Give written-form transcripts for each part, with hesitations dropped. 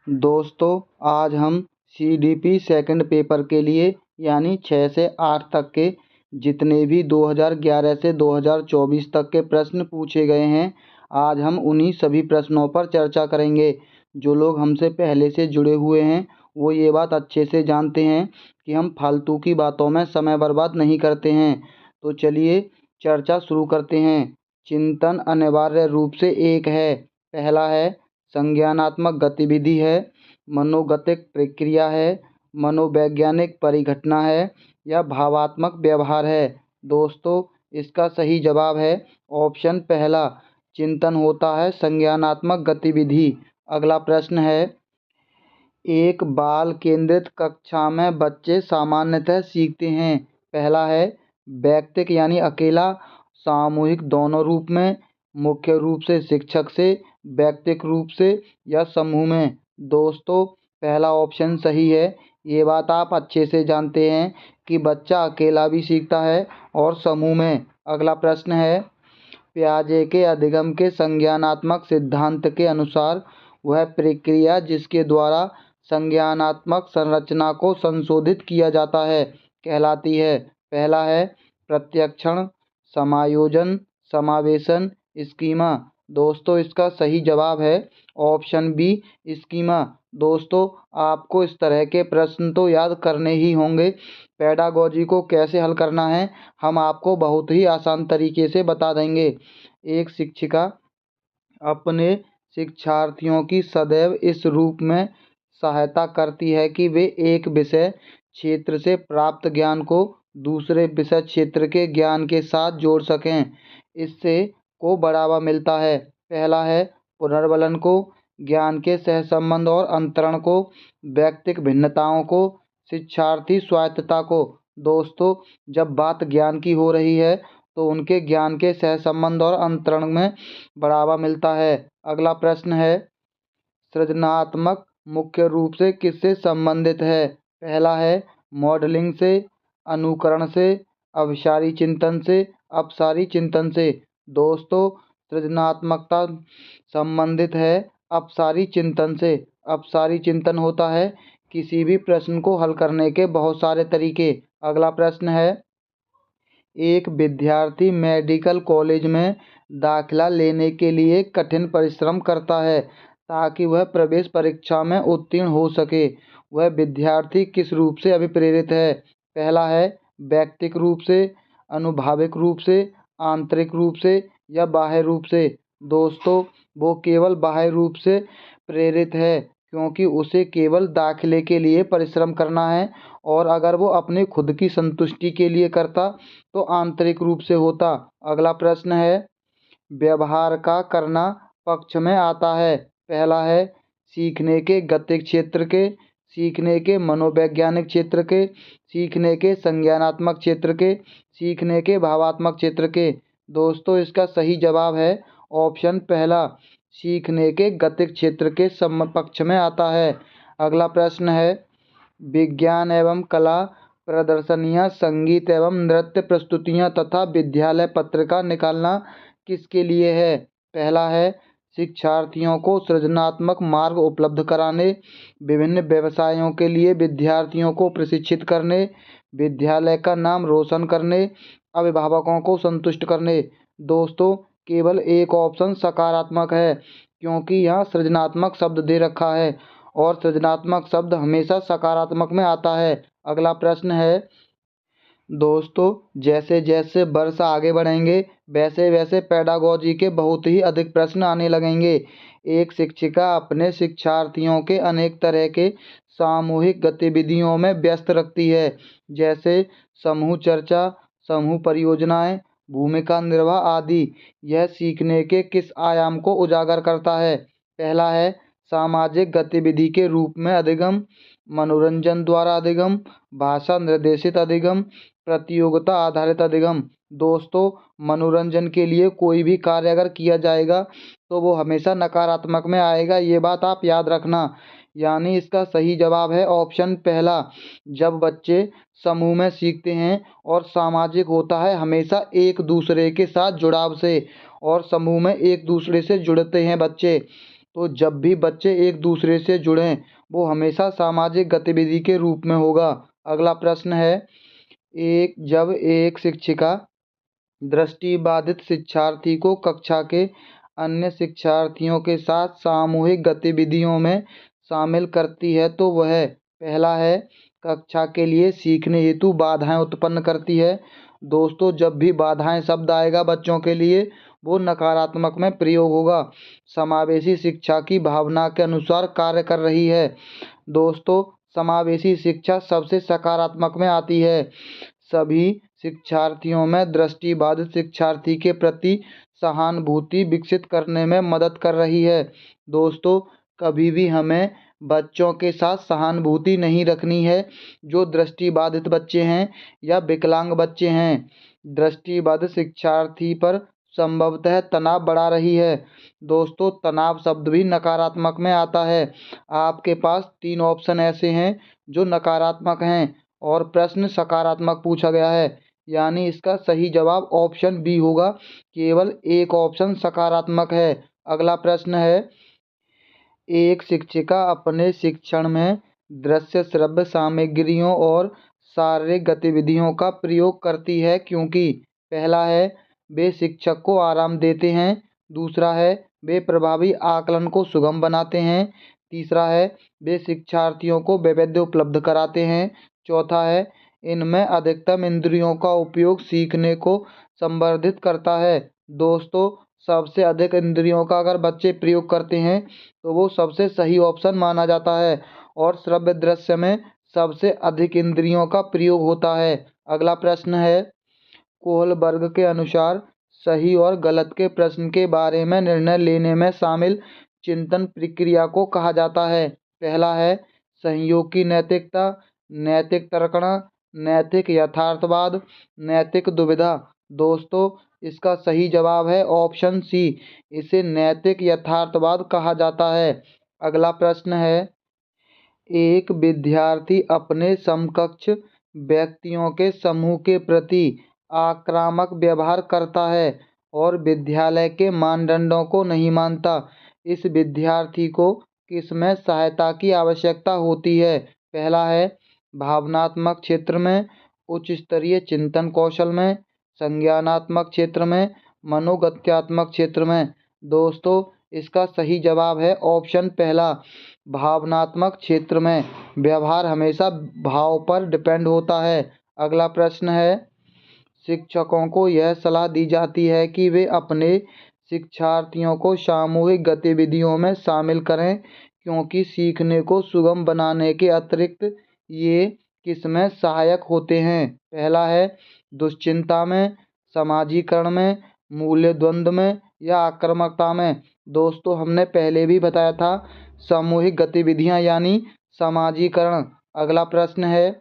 दोस्तों, आज हम CDP सेकंड पेपर के लिए यानी 6 से 8 तक के जितने भी 2011 से 2024 तक के प्रश्न पूछे गए हैं, आज हम उन्हीं सभी प्रश्नों पर चर्चा करेंगे। जो लोग हमसे पहले से जुड़े हुए हैं वो ये बात अच्छे से जानते हैं कि हम फालतू की बातों में समय बर्बाद नहीं करते हैं। तो चलिए चर्चा शुरू करते हैं। चिंतन अनिवार्य रूप से एक है। पहला है संज्ञानात्मक गतिविधि है, मनोगतिक प्रक्रिया है, मनोवैज्ञानिक परिघटना है या भावात्मक व्यवहार है। दोस्तों, इसका सही जवाब है ऑप्शन पहला, चिंतन होता है संज्ञानात्मक गतिविधि। अगला प्रश्न है, एक बाल केंद्रित कक्षा में बच्चे सामान्यतः सीखते हैं। पहला है व्यक्तिक यानी अकेला, सामूहिक दोनों रूप में, मुख्य रूप से शिक्षक से, व्यक्तिक रूप से या समूह में। दोस्तों, पहला ऑप्शन सही है। ये बात आप अच्छे से जानते हैं कि बच्चा अकेला भी सीखता है और समूह में। अगला प्रश्न है, पियाजे के अधिगम के संज्ञानात्मक सिद्धांत के अनुसार वह प्रक्रिया जिसके द्वारा संज्ञानात्मक संरचना को संशोधित किया जाता है कहलाती है। पहला है प्रत्यक्षण, समायोजन, समावेशन, स्कीमा। दोस्तों, इसका सही जवाब है ऑप्शन बी, स्कीमा। दोस्तों, आपको इस तरह के प्रश्न तो याद करने ही होंगे। पेडागोजी को कैसे हल करना है हम आपको बहुत ही आसान तरीके से बता देंगे। एक शिक्षिका अपने शिक्षार्थियों की सदैव इस रूप में सहायता करती है कि वे एक विषय क्षेत्र से प्राप्त ज्ञान को दूसरे विषय क्षेत्र के ज्ञान के साथ जोड़ सकें। इससे को बढ़ावा मिलता है। पहला है पुनर्बलन को, ज्ञान के सहसंबंध और अंतरण को, व्यक्तिक भिन्नताओं को, शिक्षार्थी स्वायत्तता को। दोस्तों, जब बात ज्ञान की हो रही है तो उनके ज्ञान के सहसंबंध और अंतरण में बढ़ावा मिलता है। अगला प्रश्न है, सृजनात्मक मुख्य रूप से किससे संबंधित है। पहला है मॉडलिंग से, अनुकरण से, अभिसारी चिंतन से, अपसारी चिंतन से। दोस्तों, सृजनात्मकता संबंधित है अपसारी चिंतन से। अपसारी चिंतन होता है किसी भी प्रश्न को हल करने के बहुत सारे तरीके। अगला प्रश्न है, एक विद्यार्थी मेडिकल कॉलेज में दाखिला लेने के लिए कठिन परिश्रम करता है ताकि वह प्रवेश परीक्षा में उत्तीर्ण हो सके। वह विद्यार्थी किस रूप से अभिप्रेरित है। पहला है व्यक्तिक रूप से, अनुभाविक रूप से, आंतरिक रूप से या बाह्य रूप से। दोस्तों, वो केवल बाह्य रूप से प्रेरित है क्योंकि उसे केवल दाखिले के लिए परिश्रम करना है, और अगर वो अपने खुद की संतुष्टि के लिए करता तो आंतरिक रूप से होता। अगला प्रश्न है, व्यवहार का करना पक्ष में आता है। पहला है सीखने के गतिक क्षेत्र के, सीखने के मनोवैज्ञानिक क्षेत्र के, सीखने के संज्ञानात्मक क्षेत्र के, सीखने के भावात्मक क्षेत्र के। दोस्तों, इसका सही जवाब है ऑप्शन पहला, सीखने के गतिक क्षेत्र के समपक्ष में आता है। अगला प्रश्न है, विज्ञान एवं कला प्रदर्शनियाँ, संगीत एवं नृत्य प्रस्तुतियाँ तथा विद्यालय पत्रिका निकालना किसके लिए है। पहला है शिक्षार्थियों को सृजनात्मक मार्ग उपलब्ध कराने, विभिन्न व्यवसायों के लिए विद्यार्थियों को प्रशिक्षित करने, विद्यालय का नाम रोशन करने, अभिभावकों को संतुष्ट करने। दोस्तों, केवल एक ऑप्शन सकारात्मक है क्योंकि यहाँ सृजनात्मक शब्द दे रखा है और सृजनात्मक शब्द हमेशा सकारात्मक में आता है। अगला प्रश्न है, दोस्तों, जैसे जैसे वर्ष आगे बढ़ेंगे वैसे वैसे पेडागोजी के बहुत ही अधिक प्रश्न आने लगेंगे। एक शिक्षिका अपने शिक्षार्थियों के अनेक तरह के सामूहिक गतिविधियों में व्यस्त रखती है, जैसे समूह चर्चा, समूह परियोजनाएं, भूमिका निर्वाह आदि। यह सीखने के किस आयाम को उजागर करता है। पहला है सामाजिक गतिविधि के रूप में अधिगम, मनोरंजन द्वारा अधिगम, भाषा निर्देशित अधिगम, प्रतियोगिता आधारित अधिगम। दोस्तों, मनोरंजन के लिए कोई भी कार्य अगर किया जाएगा तो वो हमेशा नकारात्मक में आएगा, ये बात आप याद रखना। यानी इसका सही जवाब है ऑप्शन पहला, जब बच्चे समूह में सीखते हैं और सामाजिक होता है हमेशा एक दूसरे के साथ जुड़ाव से, और समूह में एक दूसरे से जुड़ते हैं बच्चे। तो जब भी बच्चे एक दूसरे से जुड़ें वो हमेशा सामाजिक गतिविधि के रूप में होगा। अगला प्रश्न है, जब एक शिक्षिका दृष्टिबाधित शिक्षार्थी को कक्षा के अन्य शिक्षार्थियों के साथ सामूहिक गतिविधियों में शामिल करती है तो वह पहला है, कक्षा के लिए सीखने हेतु बाधाएं उत्पन्न करती है। दोस्तों, जब भी बाधाएं शब्द आएगा बच्चों के लिए वो नकारात्मक में प्रयोग होगा। समावेशी शिक्षा की भावना के अनुसार कार्य कर रही है। दोस्तों, समावेशी शिक्षा सबसे सकारात्मक में आती है। सभी शिक्षार्थियों में दृष्टिबाधित शिक्षार्थी के प्रति सहानुभूति विकसित करने में मदद कर रही है। दोस्तों, कभी भी हमें बच्चों के साथ सहानुभूति नहीं रखनी है जो दृष्टिबाधित बच्चे हैं या विकलांग बच्चे हैं। दृष्टिबाधित शिक्षार्थी पर संभवतः तनाव बढ़ा रही है। दोस्तों, तनाव शब्द भी नकारात्मक में आता है। आपके पास 3 ऑप्शन ऐसे हैं जो नकारात्मक हैं और प्रश्न सकारात्मक पूछा गया है, यानी इसका सही जवाब ऑप्शन बी होगा। केवल एक ऑप्शन सकारात्मक है। अगला प्रश्न है, एक शिक्षिका अपने शिक्षण में दृश्य श्रव्य सामग्रियों और शारीरिक गतिविधियों का प्रयोग करती है क्योंकि पहला है, वे शिक्षक को आराम देते हैं। दूसरा है, वे प्रभावी आकलन को सुगम बनाते हैं। तीसरा है, वे शिक्षार्थियों को वैविध्य उपलब्ध कराते हैं। चौथा है, इनमें अधिकतम इंद्रियों का उपयोग सीखने को संवर्धित करता है। दोस्तों, सबसे अधिक इंद्रियों का अगर बच्चे प्रयोग करते हैं तो वो सबसे सही ऑप्शन माना जाता है और श्रव्य दृश्य में सबसे अधिक इंद्रियों का प्रयोग होता है। अगला प्रश्न है, कोहलबर्ग के अनुसार सही और गलत के प्रश्न के बारे में निर्णय लेने में शामिल चिंतन प्रक्रिया को कहा जाता है। पहला है, सहयोग की नैतिकता, नैतिक तर्कण, नैतिक यथार्थवाद, नैतिक दुविधा। दोस्तों, इसका सही जवाब है ऑप्शन सी, इसे नैतिक यथार्थवाद कहा जाता है। अगला प्रश्न है, एक विद्यार्थी अपने समकक्ष व्यक्तियों के समूह के प्रति आक्रामक व्यवहार करता है और विद्यालय के मानदंडों को नहीं मानता। इस विद्यार्थी को किसमें सहायता की आवश्यकता होती है? पहला है, भावनात्मक क्षेत्र में, उच्च स्तरीय चिंतन कौशल में, संज्ञानात्मक क्षेत्र में, मनोगत्यात्मक क्षेत्र में। दोस्तों, इसका सही जवाब है ऑप्शन पहला, भावनात्मक क्षेत्र में। व्यवहार हमेशा भाव पर डिपेंड होता है। अगला प्रश्न है, शिक्षकों को यह सलाह दी जाती है कि वे अपने शिक्षार्थियों को सामूहिक गतिविधियों में शामिल करें क्योंकि सीखने को सुगम बनाने के अतिरिक्त ये किसमें सहायक होते हैं? पहला है, दुश्चिंता में, समाजीकरण में, मूल्य द्वंद्व में या आक्रामकता में। दोस्तों, हमने पहले भी बताया था सामूहिक गतिविधियां यानी समाजीकरण। अगला प्रश्न है,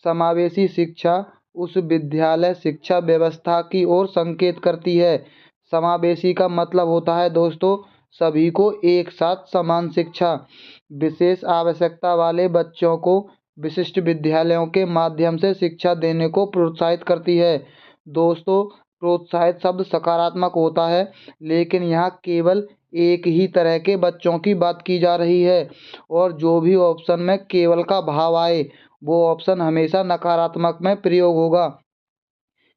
समावेशी शिक्षा उस विद्यालय शिक्षा व्यवस्था की ओर संकेत करती है। समावेशी का मतलब होता है दोस्तों सभी को एक साथ समान शिक्षा। विशेष आवश्यकता वाले बच्चों को विशिष्ट विद्यालयों के माध्यम से शिक्षा देने को प्रोत्साहित करती है। दोस्तों, प्रोत्साहित शब्द सकारात्मक होता है लेकिन यहाँ केवल एक ही तरह के बच्चों की बात की जा रही है और जो भी ऑप्शन में केवल का भाव आए वो ऑप्शन हमेशा नकारात्मक में प्रयोग होगा।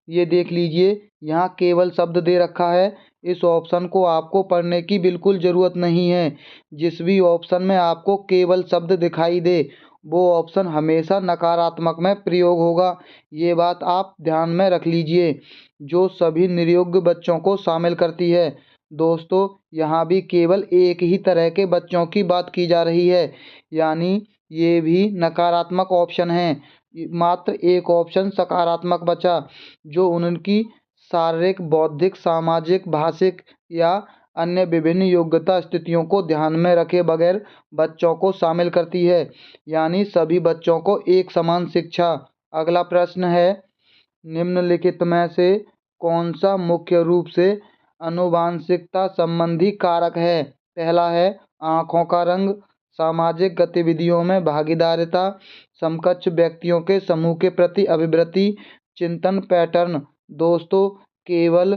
ये देख लीजिए, यहाँ केवल शब्द दे रखा है। इस ऑप्शन को आपको पढ़ने की बिल्कुल ज़रूरत नहीं है। जिस भी ऑप्शन में आपको केवल शब्द दिखाई दे वो ऑप्शन हमेशा नकारात्मक में प्रयोग होगा। ये बात आप ध्यान में रख लीजिए, जो सभी निरयोग्य बच्चों को शामिल करती है। दोस्तों, यहाँ भी केवल एक ही तरह के बच्चों की बात की जा रही है, यानी ये भी नकारात्मक ऑप्शन है। मात्र एक ऑप्शन सकारात्मक बचा जो उनकी शारीरिक, बौद्धिक, सामाजिक, भाषिक या अन्य विभिन्न योग्यता स्थितियों को ध्यान में रखे बगैर बच्चों को शामिल करती है, यानी सभी बच्चों को एक समान शिक्षा। अगला प्रश्न है, निम्नलिखित में से कौन सा मुख्य रूप से आनुवांशिकता संबंधी कारक है? पहला है, आँखों का रंग, सामाजिक गतिविधियों में भागीदारिता, समकक्ष व्यक्तियों के समूह के प्रति अभिवृत्ति, चिंतन पैटर्न। दोस्तों, केवल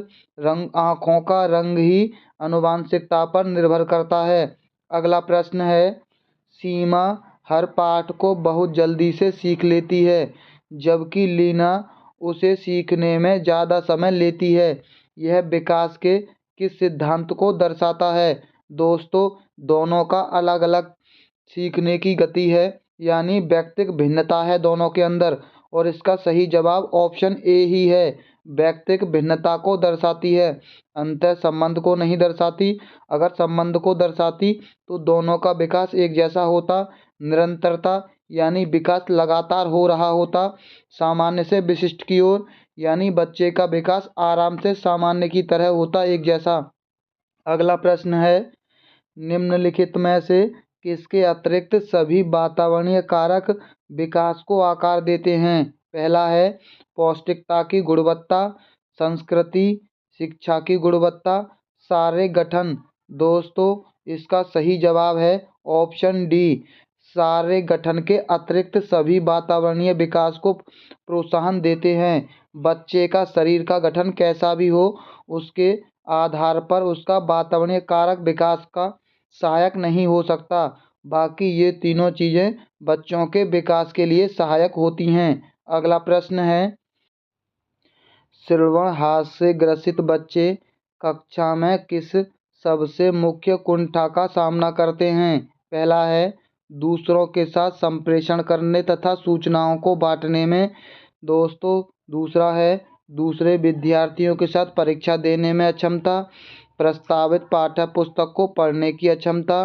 आँखों का रंग ही आनुवांशिकता पर निर्भर करता है। अगला प्रश्न है, सीमा हर पाठ को बहुत जल्दी से सीख लेती है जबकि लीना उसे सीखने में ज़्यादा समय लेती है। यह विकास के किस सिद्धांत को दर्शाता है? दोस्तों, दोनों का अलग अलग सीखने की गति है, यानी व्यक्तिक भिन्नता है दोनों के अंदर। और इसका सही जवाब ऑप्शन ए ही है, व्यक्तिक भिन्नता को दर्शाती है, अंतः संबंध को नहीं दर्शाती। अगर संबंध को दर्शाती तो दोनों का विकास एक जैसा होता, निरंतरता यानी विकास लगातार हो रहा होता, सामान्य से विशिष्ट की ओर, यानी बच्चे का विकास आराम से सामान्य की तरह होता, एक जैसा। अगला प्रश्न है, निम्नलिखित में से किसके अतिरिक्त सभी वातावरणीय कारक विकास को आकार देते हैं? पहला है पौष्टिकता की गुणवत्ता, संस्कृति, शिक्षा की गुणवत्ता, शारीरिक गठन। दोस्तों, इसका सही जवाब है ऑप्शन डी, शारीरिक गठन के अतिरिक्त सभी वातावरणीय विकास को प्रोत्साहन देते हैं। बच्चे का शरीर का गठन कैसा भी हो, उसके आधार पर उसका वातावरणीय कारक विकास का सहायक नहीं हो सकता। बाकी ये तीनों चीज़ें बच्चों के विकास के लिए सहायक होती हैं। अगला प्रश्न है, श्रवण हास से ग्रसित बच्चे कक्षा में किस सबसे मुख्य कुंठा का सामना करते हैं? पहला है दूसरों के साथ संप्रेषण करने तथा सूचनाओं को बांटने में। दोस्तों, दूसरा है दूसरे विद्यार्थियों के साथ परीक्षा देने में अक्षमता, प्रस्तावित पाठ्य पुस्तक को पढ़ने की अक्षमता,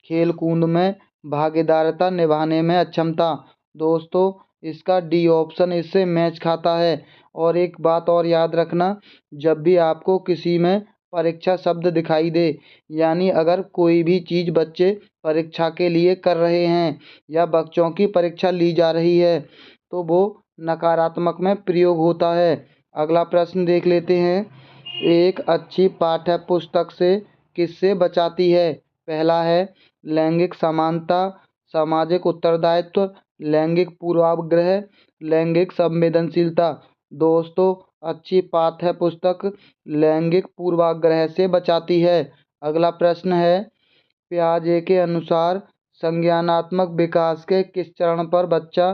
खेल कूद में भागीदारिता निभाने में अक्षमता। दोस्तों, इसका डी ऑप्शन इससे मैच खाता है। और एक बात और याद रखना, जब भी आपको किसी में परीक्षा शब्द दिखाई दे, यानी अगर कोई भी चीज़ बच्चे परीक्षा के लिए कर रहे हैं या बच्चों की परीक्षा ली जा रही है, तो वो नकारात्मक में प्रयोग होता है। अगला प्रश्न देख लेते हैं, एक अच्छी पाठ्य पुस्तक से किससे बचाती है? पहला है लैंगिक समानता, सामाजिक उत्तरदायित्व, लैंगिक पूर्वाग्रह, लैंगिक संवेदनशीलता। दोस्तों, अच्छी पाठ्य पुस्तक लैंगिक पूर्वाग्रह से बचाती है। अगला प्रश्न है, पियाजे के अनुसार संज्ञानात्मक विकास के किस चरण पर बच्चा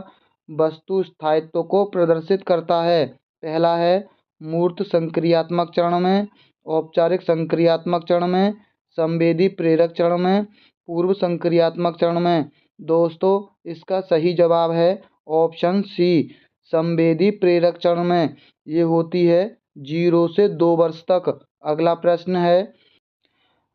वस्तु स्थायित्व को प्रदर्शित करता है? पहला है मूर्त संक्रियात्मक चरण में, औपचारिक संक्रियात्मक चरण में, संवेदी प्रेरक चरण में, पूर्व संक्रियात्मक चरण में। दोस्तों, इसका सही जवाब है ऑप्शन सी, संवेदी प्रेरक चरण में। ये होती है 0 से 2 वर्ष तक। अगला प्रश्न है,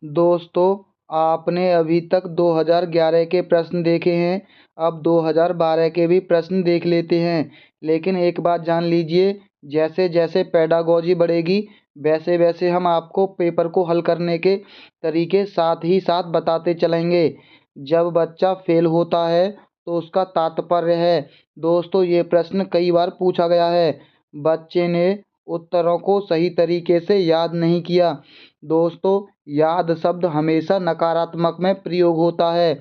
दोस्तों, आपने अभी तक 2011 के प्रश्न देखे हैं, अब 2012 के भी प्रश्न देख लेते हैं। लेकिन एक बात जान लीजिए, जैसे जैसे पेडागॉजी बढ़ेगी वैसे वैसे हम आपको पेपर को हल करने के तरीके साथ ही साथ बताते चलेंगे। जब बच्चा फेल होता है तो उसका तात्पर्य है, दोस्तों, ये प्रश्न कई बार पूछा गया है, बच्चे ने उत्तरों को सही तरीके से याद नहीं किया। दोस्तों, याद शब्द हमेशा नकारात्मक में प्रयोग होता है।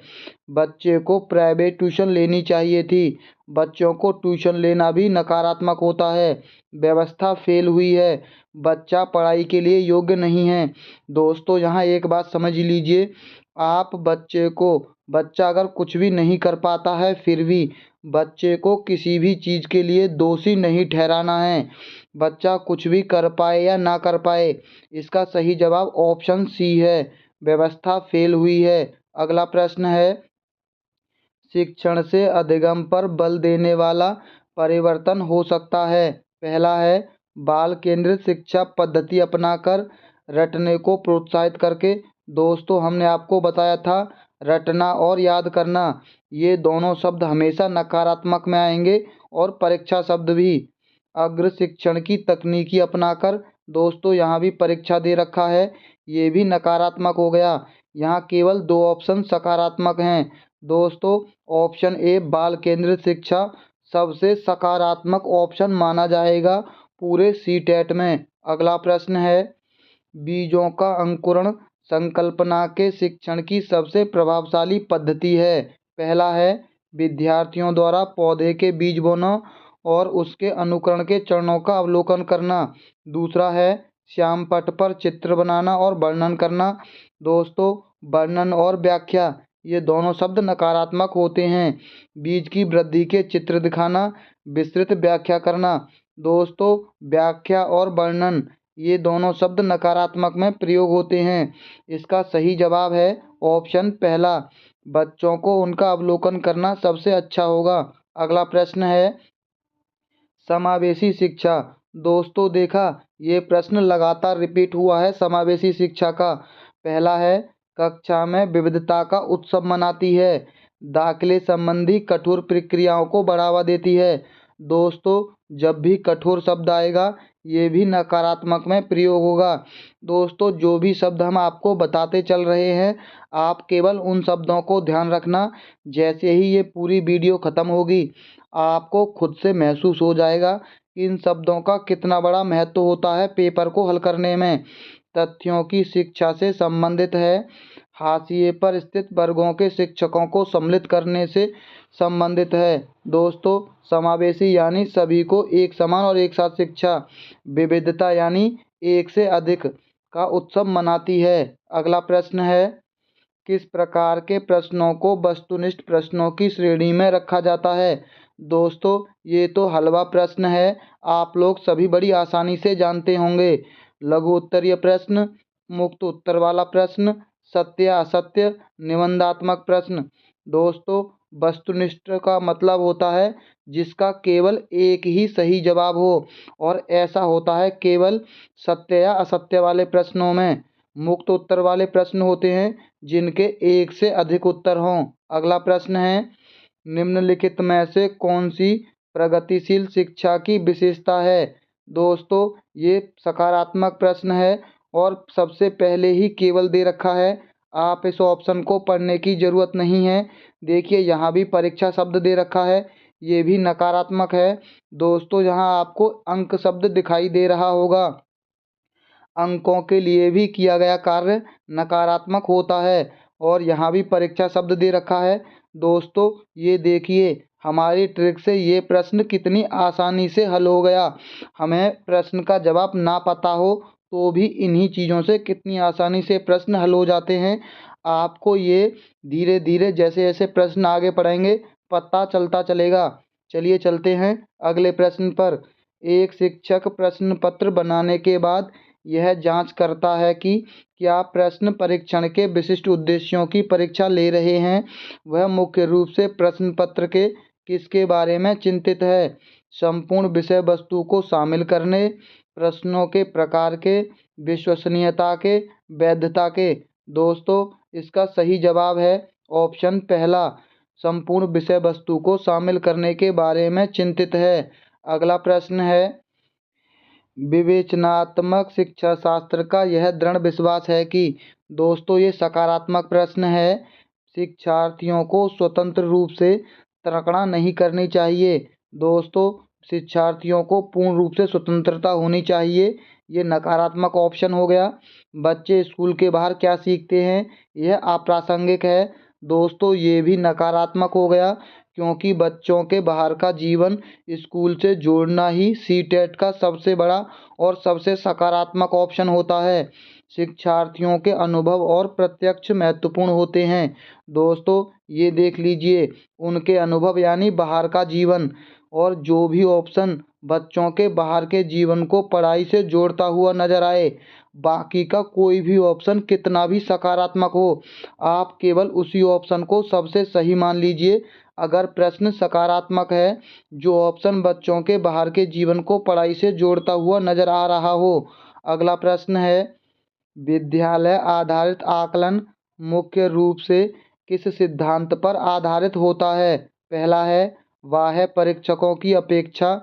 बच्चे को प्राइवेट ट्यूशन लेनी चाहिए थी, बच्चों को ट्यूशन लेना भी नकारात्मक होता है। व्यवस्था फेल हुई है, बच्चा पढ़ाई के लिए योग्य नहीं है। दोस्तों, यहाँ एक बात समझ लीजिए, आप बच्चा अगर कुछ भी नहीं कर पाता है, फिर भी बच्चे को किसी भी चीज़ के लिए दोषी नहीं ठहराना है, बच्चा कुछ भी कर पाए या ना कर पाए। इसका सही जवाब ऑप्शन सी है, व्यवस्था फेल हुई है। अगला प्रश्न है, शिक्षण से अधिगम पर बल देने वाला परिवर्तन हो सकता है। पहला है बाल केंद्रित शिक्षा पद्धति अपनाकर, रटने को प्रोत्साहित करके। दोस्तों, हमने आपको बताया था रटना और याद करना, ये दोनों शब्द हमेशा नकारात्मक में आएंगे और परीक्षा शब्द भी। अग्र शिक्षण की तकनीकी अपनाकर। दोस्तों, यहाँ भी परीक्षा दे रखा है, ये भी नकारात्मक हो गया। यहाँ केवल 2 ऑप्शन सकारात्मक हैं। दोस्तों, ऑप्शन ए बाल केंद्रित शिक्षा सबसे सकारात्मक ऑप्शन माना जाएगा पूरे सीटेट में। अगला प्रश्न है, बीजों का अंकुरण संकल्पना के शिक्षण की सबसे प्रभावशाली पद्धति है। पहला है विद्यार्थियों द्वारा पौधे के बीज बोना और उसके अनुकरण के चरणों का अवलोकन करना। दूसरा है श्यामपट्ट पर चित्र बनाना और वर्णन करना। दोस्तों, वर्णन और व्याख्या, ये दोनों शब्द नकारात्मक होते हैं। बीज की वृद्धि के चित्र दिखाना, विस्तृत व्याख्या करना। दोस्तों, व्याख्या और वर्णन ये दोनों शब्द नकारात्मक में प्रयोग होते हैं। इसका सही जवाब है ऑप्शन पहला, बच्चों को उनका अवलोकन करना सबसे अच्छा होगा। अगला प्रश्न है समावेशी शिक्षा। दोस्तों देखा, ये प्रश्न लगातार रिपीट हुआ है समावेशी शिक्षा का। पहला है कक्षा में विविधता का उत्सव मनाती है, दाखिले संबंधी कठोर प्रक्रियाओं को बढ़ावा देती है। दोस्तों, जब भी कठोर शब्द आएगा ये भी नकारात्मक में प्रयोग होगा। दोस्तों, जो भी शब्द हम आपको बताते चल रहे हैं आप केवल उन शब्दों को ध्यान रखना। जैसे ही ये पूरी वीडियो ख़त्म होगी आपको खुद से महसूस हो जाएगा कि इन शब्दों का कितना बड़ा महत्व होता है पेपर को हल करने में। तथ्यों की शिक्षा से संबंधित है, हाशिए पर स्थित वर्गों के शिक्षकों को सम्मिलित करने से संबंधित है। दोस्तों, समावेशी यानी सभी को एक समान और एक साथ शिक्षा, विविधता यानी एक से अधिक का उत्सव मनाती है। अगला प्रश्न है किस प्रकार के प्रश्नों को वस्तुनिष्ठ प्रश्नों की श्रेणी में रखा जाता है। दोस्तों, ये तो हलवा प्रश्न है, आप लोग सभी बड़ी आसानी से जानते होंगे। लघु उत्तरीय प्रश्न, मुक्त उत्तर वाला प्रश्न, सत्य असत्य, निबंधात्मक प्रश्न। दोस्तों, वस्तुनिष्ठ का मतलब होता है जिसका केवल एक ही सही जवाब हो, और ऐसा होता है केवल सत्य या असत्य वाले प्रश्नों में। मुक्त उत्तर वाले प्रश्न होते हैं जिनके एक से अधिक उत्तर हों। अगला प्रश्न है निम्नलिखित में से कौन सी प्रगतिशील शिक्षा की विशेषता है। दोस्तों, ये सकारात्मक प्रश्न है और सबसे पहले ही केवल दे रखा है, आप इस ऑप्शन को पढ़ने की ज़रूरत नहीं है। देखिए यहाँ भी परीक्षा शब्द दे रखा है, ये भी नकारात्मक है। दोस्तों, यहाँ आपको अंक शब्द दिखाई दे रहा होगा, अंकों के लिए भी किया गया कार्य नकारात्मक होता है। और यहाँ भी परीक्षा शब्द दे रखा है। दोस्तों, ये देखिए हमारी ट्रिक से ये प्रश्न कितनी आसानी से हल हो गया। हमें प्रश्न का जवाब ना पता हो तो भी इन्हीं चीज़ों से कितनी आसानी से प्रश्न हल हो जाते हैं। आपको ये धीरे धीरे जैसे जैसे प्रश्न आगे पढ़ेंगे पता चलता चलेगा। चलिए चलते हैं अगले प्रश्न पर। एक शिक्षक प्रश्न पत्र बनाने के बाद यह जांच करता है कि क्या प्रश्न परीक्षण के विशिष्ट उद्देश्यों की परीक्षा ले रहे हैं। वह मुख्य रूप से प्रश्न पत्र के किसके बारे में चिंतित है। संपूर्ण विषय वस्तु को शामिल करने, प्रश्नों के प्रकार के, विश्वसनीयता के, वैधता के। दोस्तों, इसका सही जवाब है ऑप्शन पहला, संपूर्ण विषय वस्तु को शामिल करने के बारे में चिंतित है। अगला प्रश्न है विवेचनात्मक शिक्षा शास्त्र का यह दृढ़ विश्वास है कि। दोस्तों, ये सकारात्मक प्रश्न है, शिक्षार्थियों को स्वतंत्र रूप से तर्कणा नहीं करनी चाहिए। दोस्तों, शिक्षार्थियों को पूर्ण रूप से स्वतंत्रता होनी चाहिए, ये नकारात्मक ऑप्शन हो गया। बच्चे स्कूल के बाहर क्या सीखते हैं, यह अप्रासंगिक है। दोस्तों, ये भी नकारात्मक हो गया, क्योंकि बच्चों के बाहर का जीवन स्कूल से जोड़ना ही सीटेट का सबसे बड़ा और सबसे सकारात्मक ऑप्शन होता है। शिक्षार्थियों के अनुभव और प्रत्यक्ष महत्वपूर्ण होते हैं। दोस्तों, ये देख लीजिए उनके अनुभव यानी बाहर का जीवन, और जो भी ऑप्शन बच्चों के बाहर के जीवन को पढ़ाई से जोड़ता हुआ नजर आए, बाकी का कोई भी ऑप्शन कितना भी सकारात्मक हो, आप केवल उसी ऑप्शन को सबसे सही मान लीजिए अगर प्रश्न सकारात्मक है, जो ऑप्शन बच्चों के बाहर के जीवन को पढ़ाई से जोड़ता हुआ नजर आ रहा हो। अगला प्रश्न है विद्यालय आधारित आकलन मुख्य रूप से किस सिद्धांत पर आधारित होता है। पहला है बाह्य परीक्षकों की अपेक्षा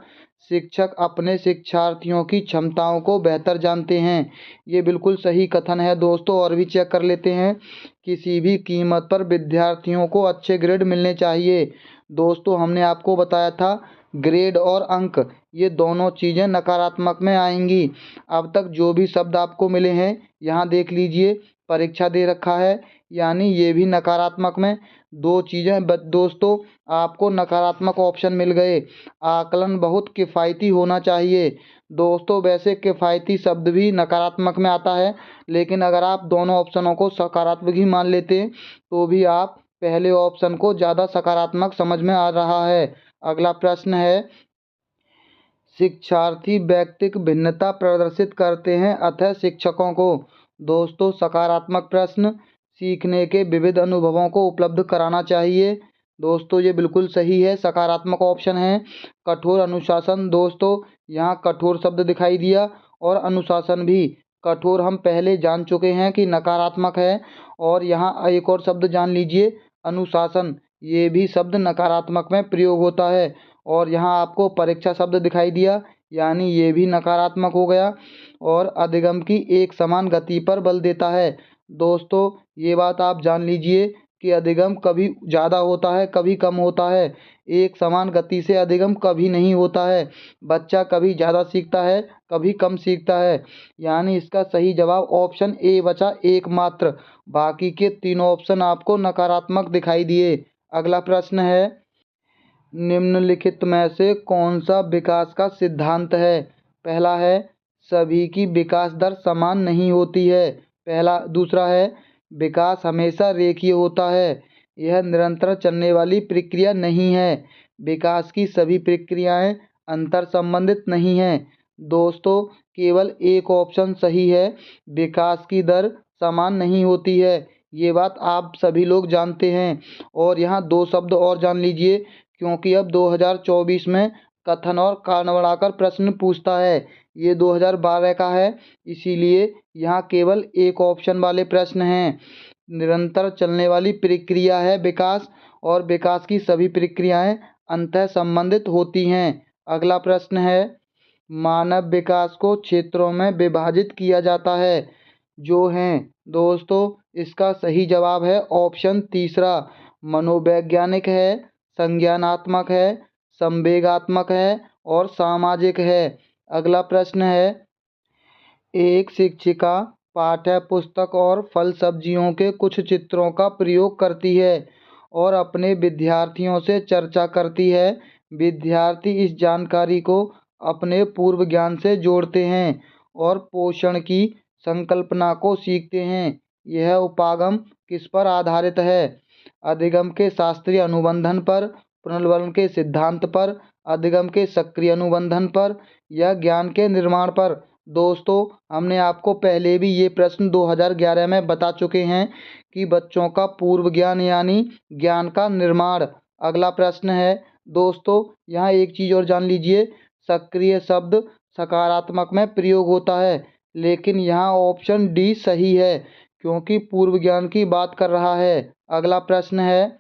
शिक्षक अपने शिक्षार्थियों की क्षमताओं को बेहतर जानते हैं। ये बिल्कुल सही कथन है दोस्तों, और भी चेक कर लेते हैं। किसी भी कीमत पर विद्यार्थियों को अच्छे ग्रेड मिलने चाहिए। दोस्तों, हमने आपको बताया था ग्रेड और अंक ये दोनों चीज़ें नकारात्मक में आएंगी। अब तक जो भी शब्द आपको मिले हैं यहाँ देख लीजिए, परीक्षा दे रखा है यानी ये भी नकारात्मक में। दो चीज़ें दोस्तों आपको नकारात्मक ऑप्शन मिल गए। आकलन बहुत किफ़ायती होना चाहिए। दोस्तों वैसे किफ़ायती शब्द भी नकारात्मक में आता है, लेकिन अगर आप दोनों ऑप्शनों को सकारात्मक ही मान लेते हैं तो भी आप पहले ऑप्शन को ज़्यादा सकारात्मक समझ में आ रहा है। अगला प्रश्न है, शिक्षार्थी व्यक्तिक भिन्नता प्रदर्शित करते हैं अतः शिक्षकों को। दोस्तों सकारात्मक प्रश्न, सीखने के विविध अनुभवों को उपलब्ध कराना चाहिए। दोस्तों ये बिल्कुल सही है, सकारात्मक ऑप्शन है। कठोर अनुशासन, दोस्तों यहाँ कठोर शब्द दिखाई दिया और अनुशासन भी। कठोर हम पहले जान चुके हैं कि नकारात्मक है, और यहाँ एक और शब्द जान लीजिए अनुशासन, ये भी शब्द नकारात्मक में प्रयोग होता है। और यहाँ आपको परीक्षा शब्द दिखाई दिया, यानी ये भी नकारात्मक हो गया। और अधिगम की एक समान गति पर बल देता है। दोस्तों ये बात आप जान लीजिए कि अधिगम कभी ज़्यादा होता है कभी कम होता है, एक समान गति से अधिगम कभी नहीं होता है। बच्चा कभी ज़्यादा सीखता है कभी कम सीखता है, यानी इसका सही जवाब ऑप्शन ए बचा एकमात्र। बाकी के तीनों ऑप्शन आपको नकारात्मक दिखाई दिए। अगला प्रश्न है, निम्नलिखित में से कौन सा विकास का सिद्धांत है। पहला है, सभी की विकास दर समान नहीं होती है। दूसरा है, विकास हमेशा रेखीय होता है, यह निरंतर चलने वाली प्रक्रिया नहीं है। विकास की सभी प्रक्रियाएं अंतर संबंधित नहीं हैं। दोस्तों केवल एक ऑप्शन सही है, विकास की दर समान नहीं होती है। ये बात आप सभी लोग जानते हैं। और यहाँ दो शब्द और जान लीजिए, क्योंकि अब 2024 में कथन और कारण बढ़ाकर प्रश्न पूछता है। ये 2012 का है, इसीलिए यहाँ केवल एक ऑप्शन वाले प्रश्न हैं। निरंतर चलने वाली प्रक्रिया है विकास, और विकास की सभी प्रक्रियाएं अंतः संबंधित होती हैं। अगला प्रश्न है, मानव विकास को क्षेत्रों में विभाजित किया जाता है जो हैं। दोस्तों इसका सही जवाब है ऑप्शन तीसरा, मनोवैज्ञानिक है, संज्ञानात्मक है, संवेगात्मक है और सामाजिक है। अगला प्रश्न है, एक शिक्षिका पाठ्य पुस्तक और फल सब्जियों के कुछ चित्रों का प्रयोग करती है और अपने विद्यार्थियों से चर्चा करती है। विद्यार्थी इस जानकारी को अपने पूर्व ज्ञान से जोड़ते हैं और पोषण की संकल्पना को सीखते हैं। यह उपागम किस पर आधारित है। अधिगम के शास्त्रीय अनुबंधन पर, पुनर्वलन के सिद्धांत पर, अधिगम के सक्रिय अनुबंधन पर, या ज्ञान के निर्माण पर। दोस्तों हमने आपको पहले भी ये प्रश्न 2011 में बता चुके हैं कि बच्चों का पूर्व ज्ञान यानी ज्ञान का निर्माण। अगला प्रश्न है, दोस्तों यहाँ एक चीज़ और जान लीजिए, सक्रिय शब्द सकारात्मक में प्रयोग होता है, लेकिन यहाँ ऑप्शन डी सही है क्योंकि पूर्व ज्ञान की बात कर रहा है। अगला प्रश्न है,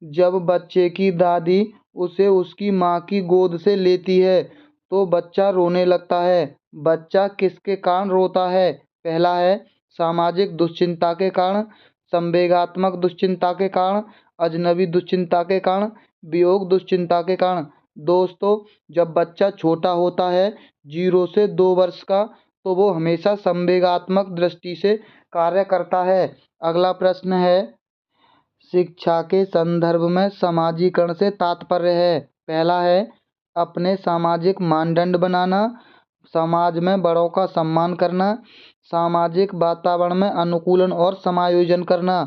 जब बच्चे की दादी उसे उसकी माँ की गोद से लेती है तो बच्चा रोने लगता है। बच्चा किसके कारण रोता है। पहला है, सामाजिक दुश्चिंता के कारण, संवेगात्मक दुश्चिंता के कारण, अजनबी दुश्चिंता के कारण, वियोग दुश्चिंता के कारण। दोस्तों जब बच्चा छोटा होता है 0 से 2 वर्ष का, तो वो हमेशा संवेगात्मक दृष्टि से कार्य करता है। अगला प्रश्न है, शिक्षा के संदर्भ में समाजीकरण से तात्पर्य है। पहला है, अपने सामाजिक मानदंड बनाना, समाज में बड़ों का सम्मान करना, सामाजिक वातावरण में अनुकूलन और समायोजन करना,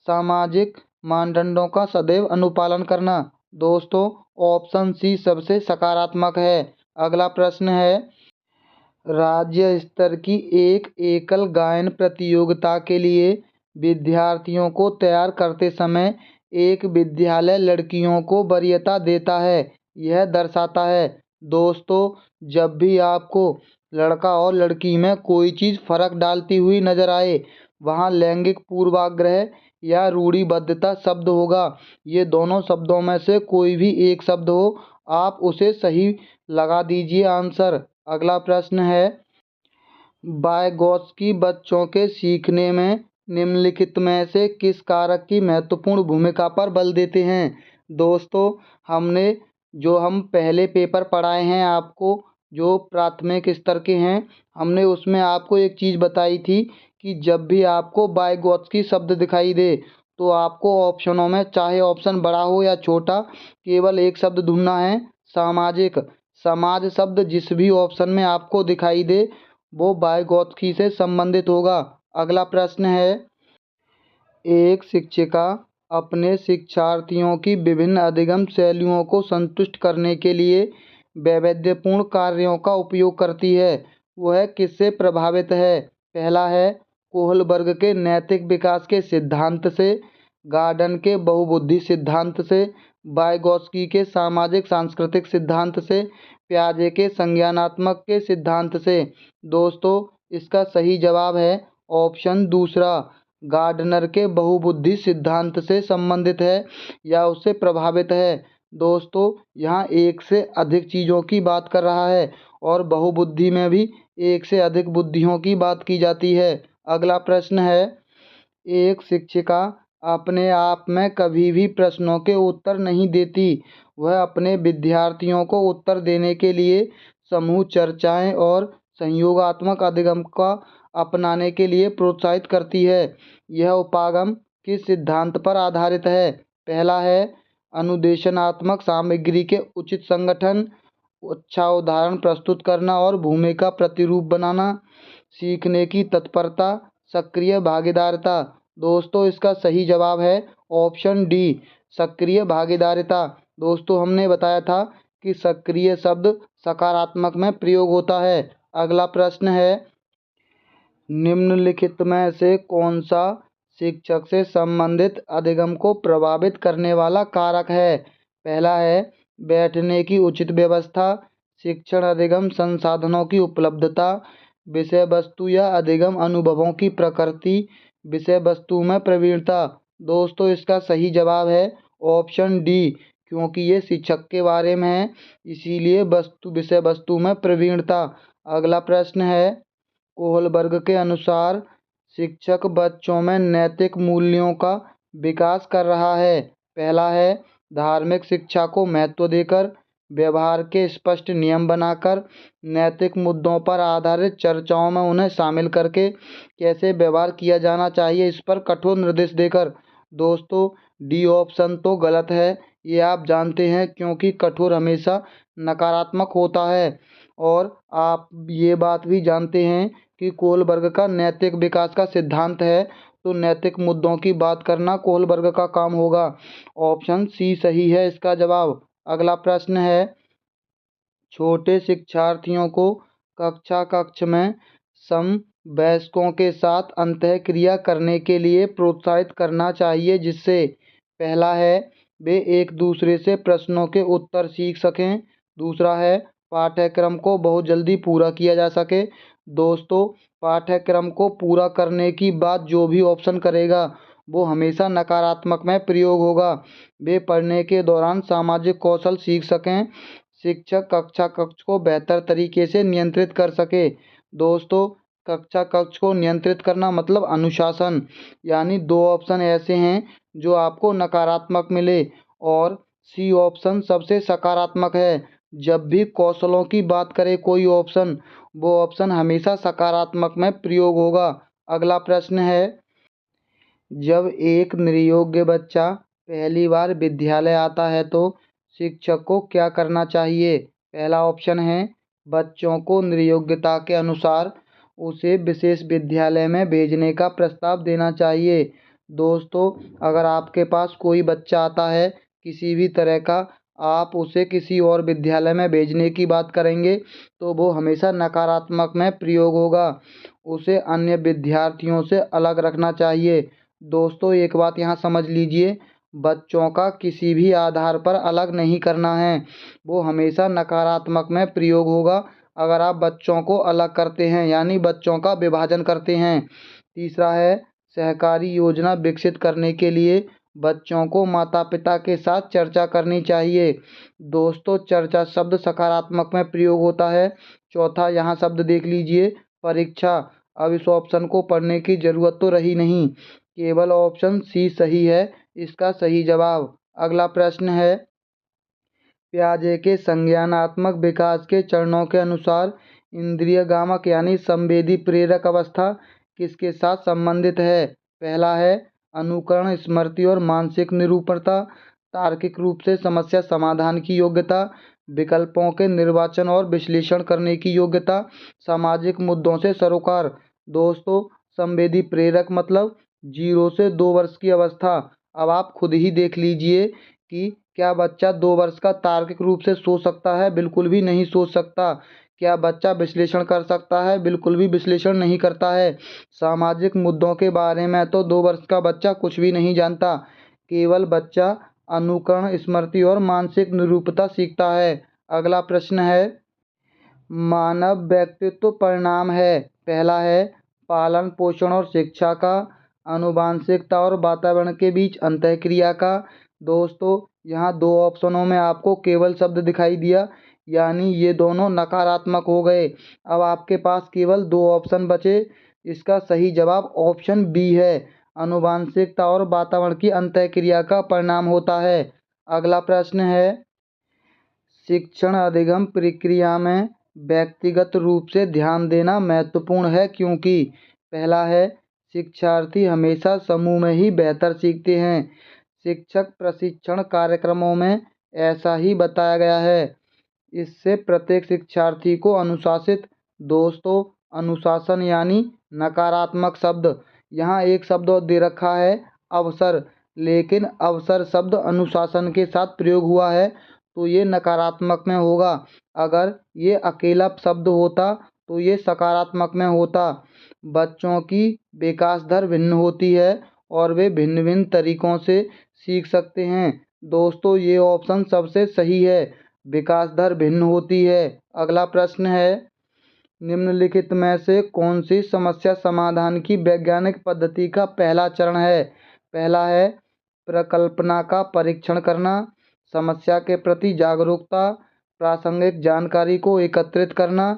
सामाजिक मानदंडों का सदैव अनुपालन करना। दोस्तों ऑप्शन सी सबसे सकारात्मक है। अगला प्रश्न है, राज्य स्तर की एक एकल गायन प्रतियोगिता के लिए विद्यार्थियों को तैयार करते समय एक विद्यालय लड़कियों को वरीयता देता है, यह दर्शाता है। दोस्तों जब भी आपको लड़का और लड़की में कोई चीज़ फर्क डालती हुई नजर आए, वहाँ लैंगिक पूर्वाग्रह या रूढ़िबद्धता शब्द होगा। ये दोनों शब्दों में से कोई भी एक शब्द हो, आप उसे सही लगा दीजिए आंसर। अगला प्रश्न है, वाइगोत्स्की बच्चों के सीखने में निम्नलिखित में से किस कारक की महत्वपूर्ण भूमिका पर बल देते हैं। दोस्तों हम पहले पेपर पढ़ाए हैं आपको, जो प्राथमिक स्तर के हैं, हमने उसमें आपको एक चीज़ बताई थी कि जब भी आपको वाइगोत्स्की शब्द दिखाई दे तो आपको ऑप्शनों में चाहे ऑप्शन बड़ा हो या छोटा केवल एक शब्द ढूंढना है, सामाजिक। समाज शब्द जिस भी ऑप्शन में आपको दिखाई दे वो वाइगोत्स्की से संबंधित होगा। अगला प्रश्न है, एक शिक्षिका अपने शिक्षार्थियों की विभिन्न अधिगम शैलियों को संतुष्ट करने के लिए वैविध्यपूर्ण कार्यों का उपयोग करती है। वह किससे प्रभावित है? पहला है कोहलबर्ग के नैतिक विकास के सिद्धांत से, गार्डन के बहुबुद्धि सिद्धांत से, वाइगोत्स्की के सामाजिक सांस्कृतिक सिद्धांत से, पियाजे के संज्ञानात्मक के सिद्धांत से। दोस्तों इसका सही जवाब है ऑप्शन दूसरा, गार्डनर के बहुबुद्धि सिद्धांत से संबंधित है या उससे प्रभावित है। दोस्तों यहाँ एक से अधिक चीज़ों की बात कर रहा है और बहुबुद्धि में भी एक से अधिक बुद्धियों की बात की जाती है। अगला प्रश्न है, एक शिक्षिका अपने आप में कभी भी प्रश्नों के उत्तर नहीं देती। वह अपने विद्यार्थियों को उत्तर देने के लिए समूह चर्चाएं और संयोगात्मक अधिगम का अपनाने के लिए प्रोत्साहित करती है। यह उपागम किस सिद्धांत पर आधारित है? पहला है अनुदेशनात्मक सामग्री के उचित संगठन, अच्छा उदाहरण प्रस्तुत करना और भूमिका प्रतिरूप बनाना, सीखने की तत्परता, सक्रिय भागीदारिता। दोस्तों इसका सही जवाब है ऑप्शन डी, सक्रिय भागीदारिता। दोस्तों हमने बताया था कि सक्रिय शब्द सकारात्मक में प्रयोग होता है। अगला प्रश्न है, निम्नलिखित में से कौन सा शिक्षक से संबंधित अधिगम को प्रभावित करने वाला कारक है? पहला है बैठने की उचित व्यवस्था, शिक्षण अधिगम संसाधनों की उपलब्धता, विषय वस्तु या अधिगम अनुभवों की प्रकृति, विषय वस्तु में प्रवीणता। दोस्तों इसका सही जवाब है ऑप्शन डी, क्योंकि ये शिक्षक के बारे में है इसीलिए विषय वस्तु में प्रवीणता। अगला प्रश्न है, कोहलबर्ग के अनुसार शिक्षक बच्चों में नैतिक मूल्यों का विकास कर रहा है। पहला है धार्मिक शिक्षा को महत्व देकर, व्यवहार के स्पष्ट नियम बनाकर, नैतिक मुद्दों पर आधारित चर्चाओं में उन्हें शामिल करके, कैसे व्यवहार किया जाना चाहिए इस पर कठोर निर्देश देकर। दोस्तों डी ऑप्शन तो गलत है, ये आप जानते हैं क्योंकि कठोर हमेशा नकारात्मक होता है और आप ये बात भी जानते हैं कि कोहलबर्ग का नैतिक विकास का सिद्धांत है तो नैतिक मुद्दों की बात करना कोहलबर्ग का काम होगा। ऑप्शन सी सही है इसका जवाब। अगला प्रश्न है, छोटे शिक्षार्थियों को कक्ष में समवयस्कों के साथ अंतःक्रिया करने के लिए प्रोत्साहित करना चाहिए जिससे पहला है वे एक दूसरे से प्रश्नों के उत्तर सीख सकें, दूसरा है पाठ्यक्रम को बहुत जल्दी पूरा किया जा सके। दोस्तों पाठ्यक्रम को पूरा करने की बात जो भी ऑप्शन करेगा वो हमेशा नकारात्मक में प्रयोग होगा। वे पढ़ने के दौरान सामाजिक कौशल सीख सकें, शिक्षक कक्षा कक्ष को बेहतर तरीके से नियंत्रित कर सके। दोस्तों कक्षा कक्ष को नियंत्रित करना मतलब अनुशासन, यानी दो ऑप्शन ऐसे हैं जो आपको नकारात्मक मिले और सी ऑप्शन सबसे सकारात्मक है। जब भी कौशलों की बात करे कोई ऑप्शन वो ऑप्शन हमेशा सकारात्मक में प्रयोग होगा। अगला प्रश्न है, जब एक निरयोग्य बच्चा पहली बार विद्यालय आता है तो शिक्षक को क्या करना चाहिए? पहला ऑप्शन है बच्चों को निरयोग्यता के अनुसार उसे विशेष विद्यालय में भेजने का प्रस्ताव देना चाहिए। दोस्तों अगर आपके पास कोई बच्चा आता है किसी भी तरह का, आप उसे किसी और विद्यालय में भेजने की बात करेंगे तो वो हमेशा नकारात्मक में प्रयोग होगा, उसे अन्य विद्यार्थियों से अलग रखना चाहिए। दोस्तों एक बात यहाँ समझ लीजिए, बच्चों का किसी भी आधार पर अलग नहीं करना है, वो हमेशा नकारात्मक में प्रयोग होगा अगर आप बच्चों को अलग करते हैं यानी बच्चों का विभाजन करते हैं। तीसरा है सहकारी योजना विकसित करने के लिए बच्चों को माता पिता के साथ चर्चा करनी चाहिए। दोस्तों चर्चा शब्द सकारात्मक में प्रयोग होता है। चौथा यहाँ शब्द देख लीजिए परीक्षा, अब इस ऑप्शन को पढ़ने की ज़रूरत तो रही नहीं, केवल ऑप्शन सी सही है इसका सही जवाब। अगला प्रश्न है, पियाजे के संज्ञानात्मक विकास के चरणों के अनुसार इंद्रियगामक यानी संवेदी प्रेरक अवस्था किसके साथ संबंधित है? पहला है अनुकरण, स्मृति और मानसिक निरूपणता, तार्किक रूप से समस्या समाधान की योग्यता, विकल्पों के निर्वाचन और विश्लेषण करने की योग्यता, सामाजिक मुद्दों से सरोकार। दोस्तों, संवेदी प्रेरक मतलब 0 से 2 वर्ष की अवस्था। अब आप खुद ही देख लीजिए कि क्या बच्चा 2 वर्ष का तार्किक रूप से सोच सकता है? बिल्कुल भी नहीं सोच सकता। क्या बच्चा विश्लेषण कर सकता है? बिल्कुल भी विश्लेषण नहीं करता है। सामाजिक मुद्दों के बारे में तो 2 वर्ष का बच्चा कुछ भी नहीं जानता। केवल बच्चा अनुकरण, स्मृति और मानसिक निरूपता सीखता है। अगला प्रश्न है, मानव व्यक्तित्व परिणाम है। पहला है पालन पोषण और शिक्षा का, आनुवांशिकता और वातावरण के बीच अंतःक्रिया का। दोस्तों, यहाँ 2 ऑप्शनों में आपको केवल शब्द दिखाई दिया, यानी ये दोनों नकारात्मक हो गए। अब आपके पास केवल 2 ऑप्शन बचे। इसका सही जवाब ऑप्शन बी है, आनुवांशिकता और वातावरण की अंतःक्रिया का परिणाम होता है। अगला प्रश्न है, शिक्षण अधिगम प्रक्रिया में व्यक्तिगत रूप से ध्यान देना महत्वपूर्ण है क्योंकि। पहला है, शिक्षार्थी हमेशा समूह में ही बेहतर सीखते हैं। शिक्षक प्रशिक्षण कार्यक्रमों में ऐसा ही बताया गया है। इससे प्रत्येक शिक्षार्थी को अनुशासित। दोस्तों, अनुशासन यानी नकारात्मक शब्द। यहाँ एक शब्द और दे रखा है, अवसर, लेकिन अवसर शब्द अनुशासन के साथ प्रयोग हुआ है तो ये नकारात्मक में होगा। अगर ये अकेला शब्द होता तो ये सकारात्मक में होता। बच्चों की विकास दर भिन्न होती है और वे भिन्न भिन्न तरीकों से सीख सकते हैं। दोस्तों, ये ऑप्शन सबसे सही है, विकास दर भिन्न होती है। अगला प्रश्न है, निम्नलिखित में से कौन सी समस्या समाधान की वैज्ञानिक पद्धति का पहला चरण है? पहला है प्रकल्पना का परीक्षण करना, समस्या के प्रति जागरूकता, प्रासंगिक जानकारी को एकत्रित करना,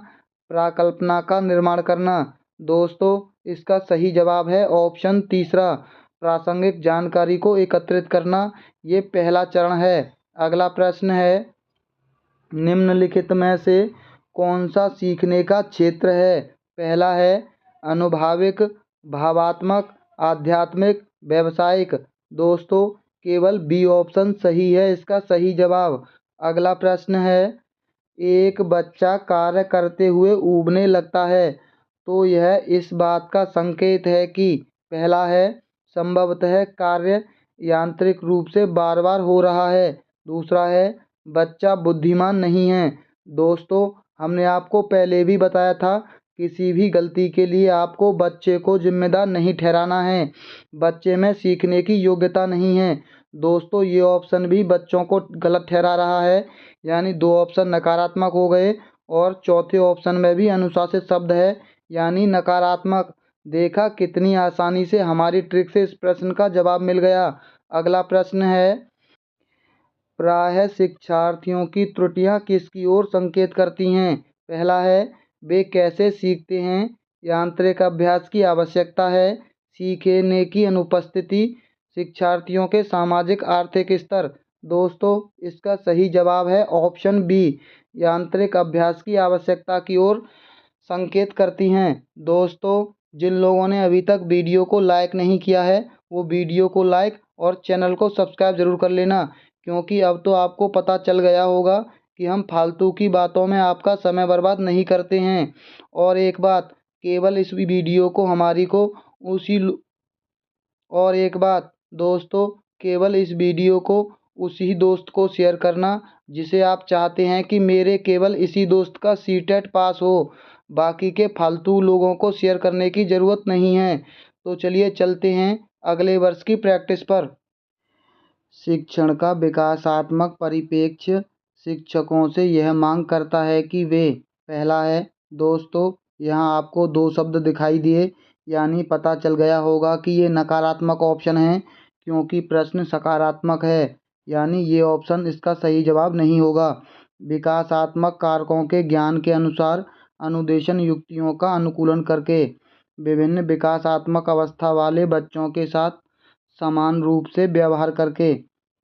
प्राकल्पना का निर्माण करना। दोस्तों, इसका सही जवाब है ऑप्शन तीसरा, प्रासंगिक जानकारी को एकत्रित करना। ये पहला चरण है। अगला प्रश्न है, निम्नलिखित में से कौन सा सीखने का क्षेत्र है? पहला है अनुभवात्मक, भावात्मक, आध्यात्मिक, व्यावसायिक। दोस्तों, केवल बी ऑप्शन सही है इसका सही जवाब। अगला प्रश्न है, एक बच्चा कार्य करते हुए ऊबने लगता है तो यह इस बात का संकेत है कि। पहला है संभवतः कार्य यांत्रिक रूप से बार बार हो रहा है। दूसरा है बच्चा बुद्धिमान नहीं है। दोस्तों, हमने आपको पहले भी बताया था, किसी भी गलती के लिए आपको बच्चे को जिम्मेदार नहीं ठहराना है। बच्चे में सीखने की योग्यता नहीं है। दोस्तों, ये ऑप्शन भी बच्चों को गलत ठहरा रहा है, यानी 2 ऑप्शन नकारात्मक हो गए और चौथे ऑप्शन में भी अनुशासित शब्द है, यानी नकारात्मक। देखा, कितनी आसानी से हमारी ट्रिक से इस प्रश्न का जवाब मिल गया। अगला प्रश्न है, प्रायः शिक्षार्थियों की त्रुटियां किसकी ओर संकेत करती हैं? पहला है वे कैसे सीखते हैं, यांत्रिक अभ्यास की आवश्यकता है, सीखने की अनुपस्थिति, शिक्षार्थियों के सामाजिक आर्थिक स्तर। दोस्तों, इसका सही जवाब है ऑप्शन बी, यांत्रिक अभ्यास की आवश्यकता की ओर संकेत करती हैं। दोस्तों, जिन लोगों ने अभी तक वीडियो को लाइक नहीं किया है वो वीडियो को लाइक और चैनल को सब्सक्राइब जरूर कर लेना, क्योंकि अब तो आपको पता चल गया होगा कि हम फालतू की बातों में आपका समय बर्बाद नहीं करते हैं। और एक बात, केवल इस वीडियो को हमारी को उसी और एक बात दोस्तों, केवल इस वीडियो को उसी दोस्त को शेयर करना जिसे आप चाहते हैं कि मेरे केवल इसी दोस्त का सीटेट पास हो। बाकी के फालतू लोगों को शेयर करने की ज़रूरत नहीं है। तो चलिए चलते हैं अगले वर्ष की प्रैक्टिस पर। शिक्षण का विकासात्मक परिप्रेक्ष्य शिक्षकों से यह मांग करता है कि वे। पहला है, दोस्तों, यहाँ आपको 2 शब्द दिखाई दिए, यानी पता चल गया होगा कि ये नकारात्मक ऑप्शन है क्योंकि प्रश्न सकारात्मक है, यानी ये ऑप्शन इसका सही जवाब नहीं होगा। विकासात्मक कारकों के ज्ञान के अनुसार अनुदेशन युक्तियों का अनुकूलन करके विभिन्न विकासात्मक अवस्था वाले बच्चों के साथ समान रूप से व्यवहार करके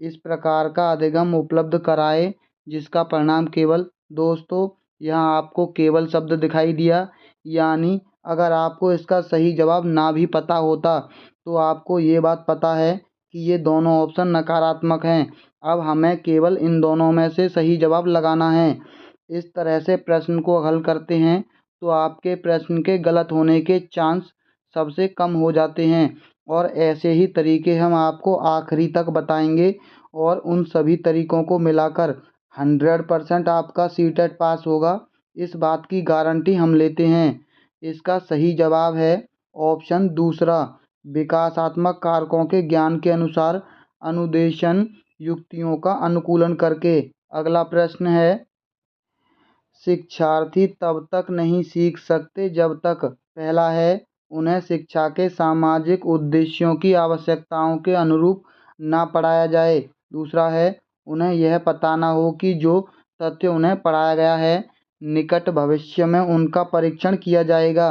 इस प्रकार का अधिगम उपलब्ध कराए जिसका परिणाम केवल। दोस्तों, यहाँ आपको केवल शब्द दिखाई दिया, यानी अगर आपको इसका सही जवाब ना भी पता होता तो आपको ये बात पता है कि ये दोनों ऑप्शन नकारात्मक हैं। अब हमें केवल इन दोनों में से सही जवाब लगाना है। इस तरह से प्रश्न को हल करते हैं तो आपके प्रश्न के गलत होने के चांस सबसे कम हो जाते हैं, और ऐसे ही तरीके हम आपको आखिरी तक बताएंगे, और उन सभी तरीकों को मिलाकर 100% आपका सीटेट पास होगा, इस बात की गारंटी हम लेते हैं। इसका सही जवाब है ऑप्शन दूसरा, विकासात्मक कारकों के ज्ञान के अनुसार अनुदेशन युक्तियों का अनुकूलन करके। अगला प्रश्न है, शिक्षार्थी तब तक नहीं सीख सकते जब तक, पहला है, उन्हें शिक्षा के सामाजिक उद्देश्यों की आवश्यकताओं के अनुरूप ना पढ़ाया जाए। दूसरा है, उन्हें यह पता ना हो कि जो तथ्य उन्हें पढ़ाया गया है निकट भविष्य में उनका परीक्षण किया जाएगा।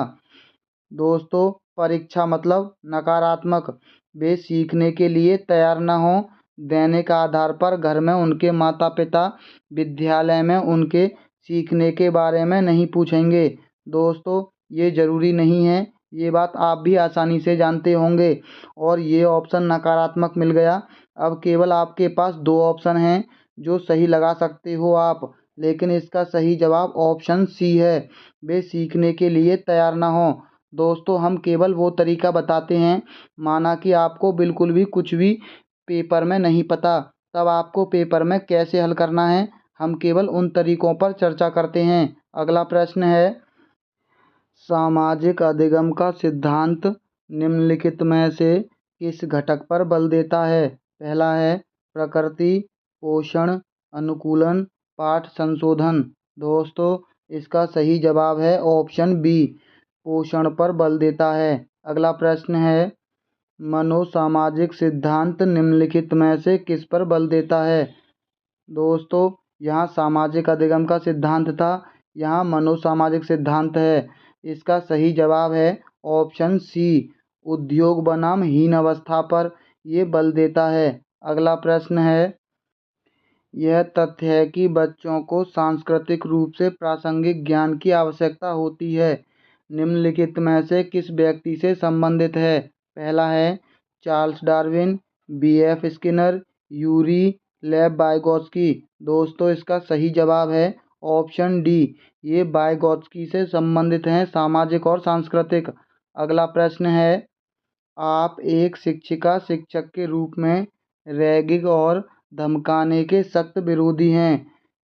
दोस्तों, परीक्षा मतलब नकारात्मक, वे सीखने के लिए तैयार न हों, दैनिक आधार पर घर में उनके माता पिता विद्यालय में उनके सीखने के बारे में नहीं पूछेंगे। दोस्तों, ये ज़रूरी नहीं है, ये बात आप भी आसानी से जानते होंगे, और ये ऑप्शन नकारात्मक मिल गया। अब केवल आपके पास दो ऑप्शन हैं जो सही लगा सकते हो आप, लेकिन इसका सही जवाब ऑप्शन सी है, वे सीखने के लिए तैयार ना हों। दोस्तों, हम केवल वो तरीका बताते हैं, माना कि आपको बिल्कुल भी कुछ भी पेपर में नहीं पता, तब आपको पेपर में कैसे हल करना है, हम केवल उन तरीकों पर चर्चा करते हैं। अगला प्रश्न है, सामाजिक अधिगम का सिद्धांत निम्नलिखित में से किस घटक पर बल देता है? पहला है प्रकृति, पोषण, अनुकूलन, पाठ संशोधन। दोस्तों, इसका सही जवाब है ऑप्शन बी, पोषण पर बल देता है। अगला प्रश्न है, मनोसामाजिक सिद्धांत निम्नलिखित में से किस पर बल देता है? दोस्तों, यहाँ सामाजिक अधिगम का सिद्धांत था, यहाँ मनोसामाजिक सिद्धांत है। इसका सही जवाब है ऑप्शन सी, उद्योग बनाम हीन अवस्था पर ये बल देता है। अगला प्रश्न है, यह तथ्य है कि बच्चों को सांस्कृतिक रूप से प्रासंगिक ज्ञान की आवश्यकता होती है, निम्नलिखित में से किस व्यक्ति से संबंधित है? पहला है Charles Darwin, BF. Skinner, Yuri लेव वाइगोत्स्की। दोस्तों, इसका सही जवाब है ऑप्शन डी, ये वाइगोत्स्की से संबंधित हैं, सामाजिक और सांस्कृतिक। अगला प्रश्न है, आप एक शिक्षिका शिक्षक के रूप में रैगिंग और धमकाने के सख्त विरोधी हैं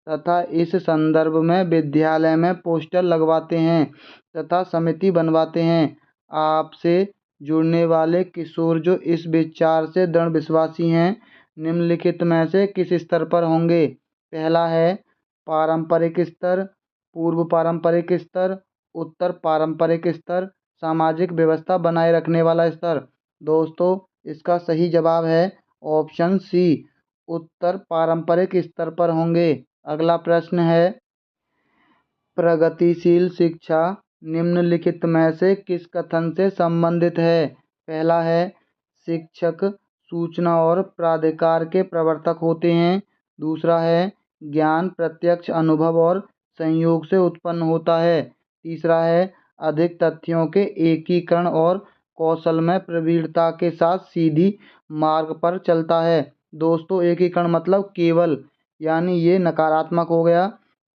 तथा इस संदर्भ में विद्यालय में पोस्टर लगवाते हैं तथा समिति बनवाते हैं। आपसे जुड़ने वाले किशोर जो इस विचार से दृढ़ विश्वासी हैं, निम्नलिखित में से किस स्तर पर होंगे? पहला है पारंपरिक स्तर, पूर्व पारंपरिक स्तर, उत्तर पारंपरिक स्तर, सामाजिक व्यवस्था बनाए रखने वाला स्तर। दोस्तों, इसका सही जवाब है ऑप्शन सी, उत्तर पारंपरिक स्तर पर होंगे। अगला प्रश्न है, प्रगतिशील शिक्षा निम्नलिखित में से किस कथन से संबंधित है? पहला है शिक्षक सूचना और प्राधिकार के प्रवर्तक होते हैं। दूसरा है ज्ञान प्रत्यक्ष अनुभव और संयोग से उत्पन्न होता है। तीसरा है अधिक तथ्यों के एकीकरण और कौशल में प्रवीणता के साथ सीधी मार्ग पर चलता है। दोस्तों, एकीकरण मतलब केवल, यानी ये नकारात्मक हो गया।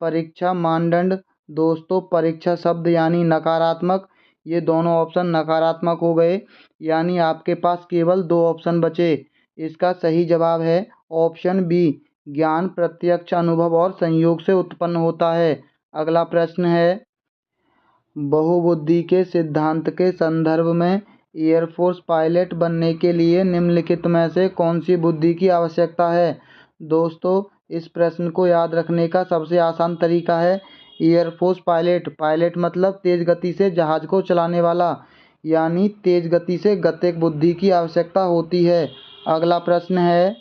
परीक्षा मानदंड, दोस्तों परीक्षा शब्द यानी नकारात्मक, ये दोनों ऑप्शन नकारात्मक हो गए, यानी आपके पास केवल दो ऑप्शन बचे। इसका सही जवाब है ऑप्शन बी, ज्ञान प्रत्यक्ष अनुभव और संयोग से उत्पन्न होता है। अगला प्रश्न है, बहुबुद्धि के सिद्धांत के संदर्भ में एयरफोर्स पायलट बनने के लिए निम्नलिखित में से कौन सी बुद्धि की आवश्यकता है? दोस्तों, इस प्रश्न को याद रखने का सबसे आसान तरीका है एयरफोर्स पायलट। पायलट मतलब तेज गति से जहाज को चलाने वाला, यानी तेज गति से गतिक बुद्धि की आवश्यकता होती है। अगला प्रश्न है,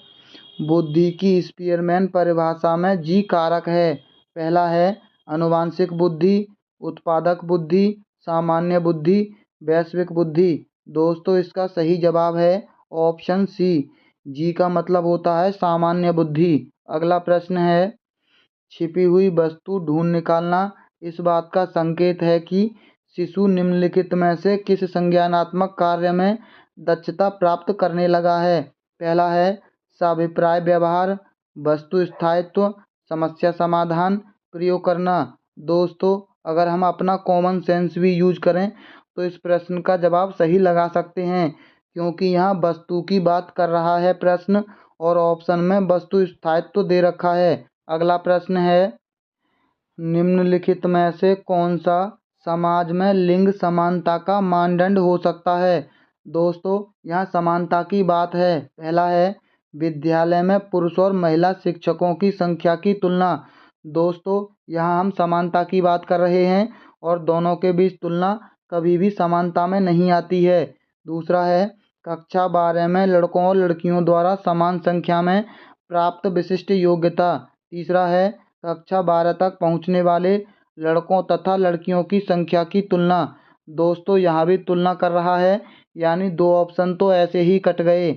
बुद्धि की स्पीयरमैन परिभाषा में जी कारक है। पहला है अनुवांशिक बुद्धि, उत्पादक बुद्धि, सामान्य बुद्धि, वैश्विक बुद्धि। दोस्तों, इसका सही जवाब है ऑप्शन सी, जी का मतलब होता है सामान्य बुद्धि। अगला प्रश्न है, छिपी हुई वस्तु ढूंढ निकालना इस बात का संकेत है कि शिशु निम्नलिखित में से किस संज्ञानात्मक कार्य में दक्षता प्राप्त करने लगा है। पहला है साभिप्राय व्यवहार, वस्तु स्थायित्व, समस्या समाधान, प्रयोग करना। दोस्तों, अगर हम अपना कॉमन सेंस भी यूज करें तो इस प्रश्न का जवाब सही लगा सकते हैं, क्योंकि यहाँ वस्तु की बात कर रहा है प्रश्न और ऑप्शन में वस्तु स्थायित्व दे रखा है। अगला प्रश्न है, निम्नलिखित में से कौन सा समाज में लिंग समानता का मानदंड हो सकता है। दोस्तों, यहाँ समानता की बात है। पहला है विद्यालय में पुरुष और महिला शिक्षकों की संख्या की तुलना। दोस्तों, यहाँ हम समानता की बात कर रहे हैं और दोनों के बीच तुलना कभी भी समानता में नहीं आती है। दूसरा है कक्षा 12 में लड़कों और लड़कियों द्वारा समान संख्या में प्राप्त विशिष्ट योग्यता। तीसरा है कक्षा 12 तक पहुँचने वाले लड़कों तथा लड़कियों की संख्या की तुलना। दोस्तों, यहाँ भी तुलना कर रहा है, यानी दो ऑप्शन तो ऐसे ही कट गए।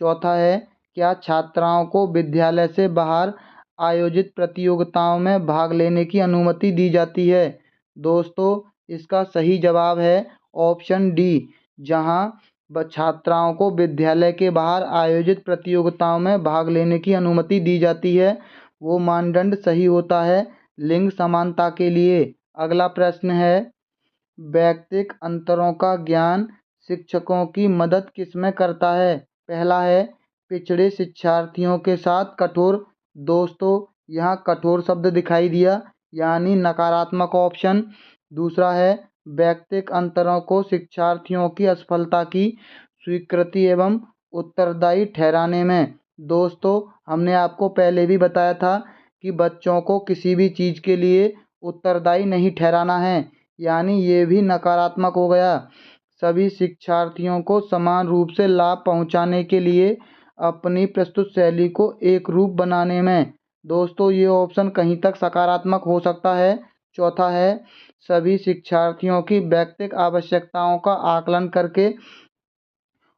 चौथा है क्या छात्राओं को विद्यालय से बाहर आयोजित प्रतियोगिताओं में भाग लेने की अनुमति दी जाती है। दोस्तों, इसका सही जवाब है ऑप्शन डी, जहां छात्राओं को विद्यालय के बाहर आयोजित प्रतियोगिताओं में भाग लेने की अनुमति दी जाती है, वो मानदंड सही होता है लिंग समानता के लिए। अगला प्रश्न है, व्यक्तिक अंतरों का ज्ञान शिक्षकों की मदद किसमें करता है। पहला है पिछड़े शिक्षार्थियों के साथ कठोर। दोस्तों, यहाँ कठोर शब्द दिखाई दिया, यानी नकारात्मक ऑप्शन। दूसरा है व्यक्तिक अंतरों को शिक्षार्थियों की असफलता की स्वीकृति एवं उत्तरदायी ठहराने में। दोस्तों, हमने आपको पहले भी बताया था कि बच्चों को किसी भी चीज़ के लिए उत्तरदायी नहीं ठहराना है, यानी ये भी नकारात्मक हो गया। सभी शिक्षार्थियों को समान रूप से लाभ पहुंचाने के लिए अपनी प्रस्तुत शैली को एक रूप बनाने में। दोस्तों, ये ऑप्शन कहीं तक सकारात्मक हो सकता है। चौथा है सभी शिक्षार्थियों की व्यक्तिगत आवश्यकताओं का आकलन करके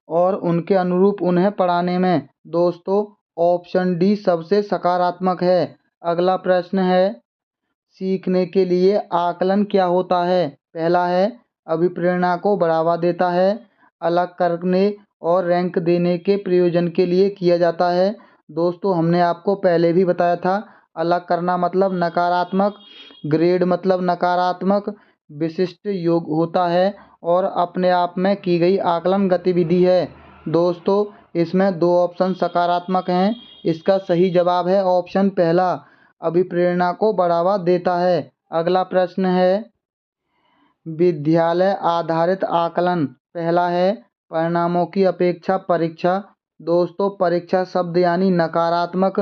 और उनके अनुरूप उन्हें पढ़ाने में। दोस्तों, ऑप्शन डी सबसे सकारात्मक है। अगला प्रश्न है, सीखने के लिए आकलन क्या होता है। पहला है अभिप्रेरणा को बढ़ावा देता है, अलग करने और रैंक देने के प्रयोजन के लिए किया जाता है। दोस्तों, हमने आपको पहले भी बताया था, अलग करना मतलब नकारात्मक, ग्रेड मतलब नकारात्मक, विशिष्ट योग होता है और अपने आप में की गई आकलन गतिविधि है। दोस्तों, इसमें दो ऑप्शन सकारात्मक हैं। इसका सही जवाब है ऑप्शन पहला, अभिप्रेरणा को बढ़ावा देता है। अगला प्रश्न है, विद्यालय आधारित आकलन। पहला है परिणामों की अपेक्षा परीक्षा। दोस्तों, परीक्षा शब्द यानी नकारात्मक।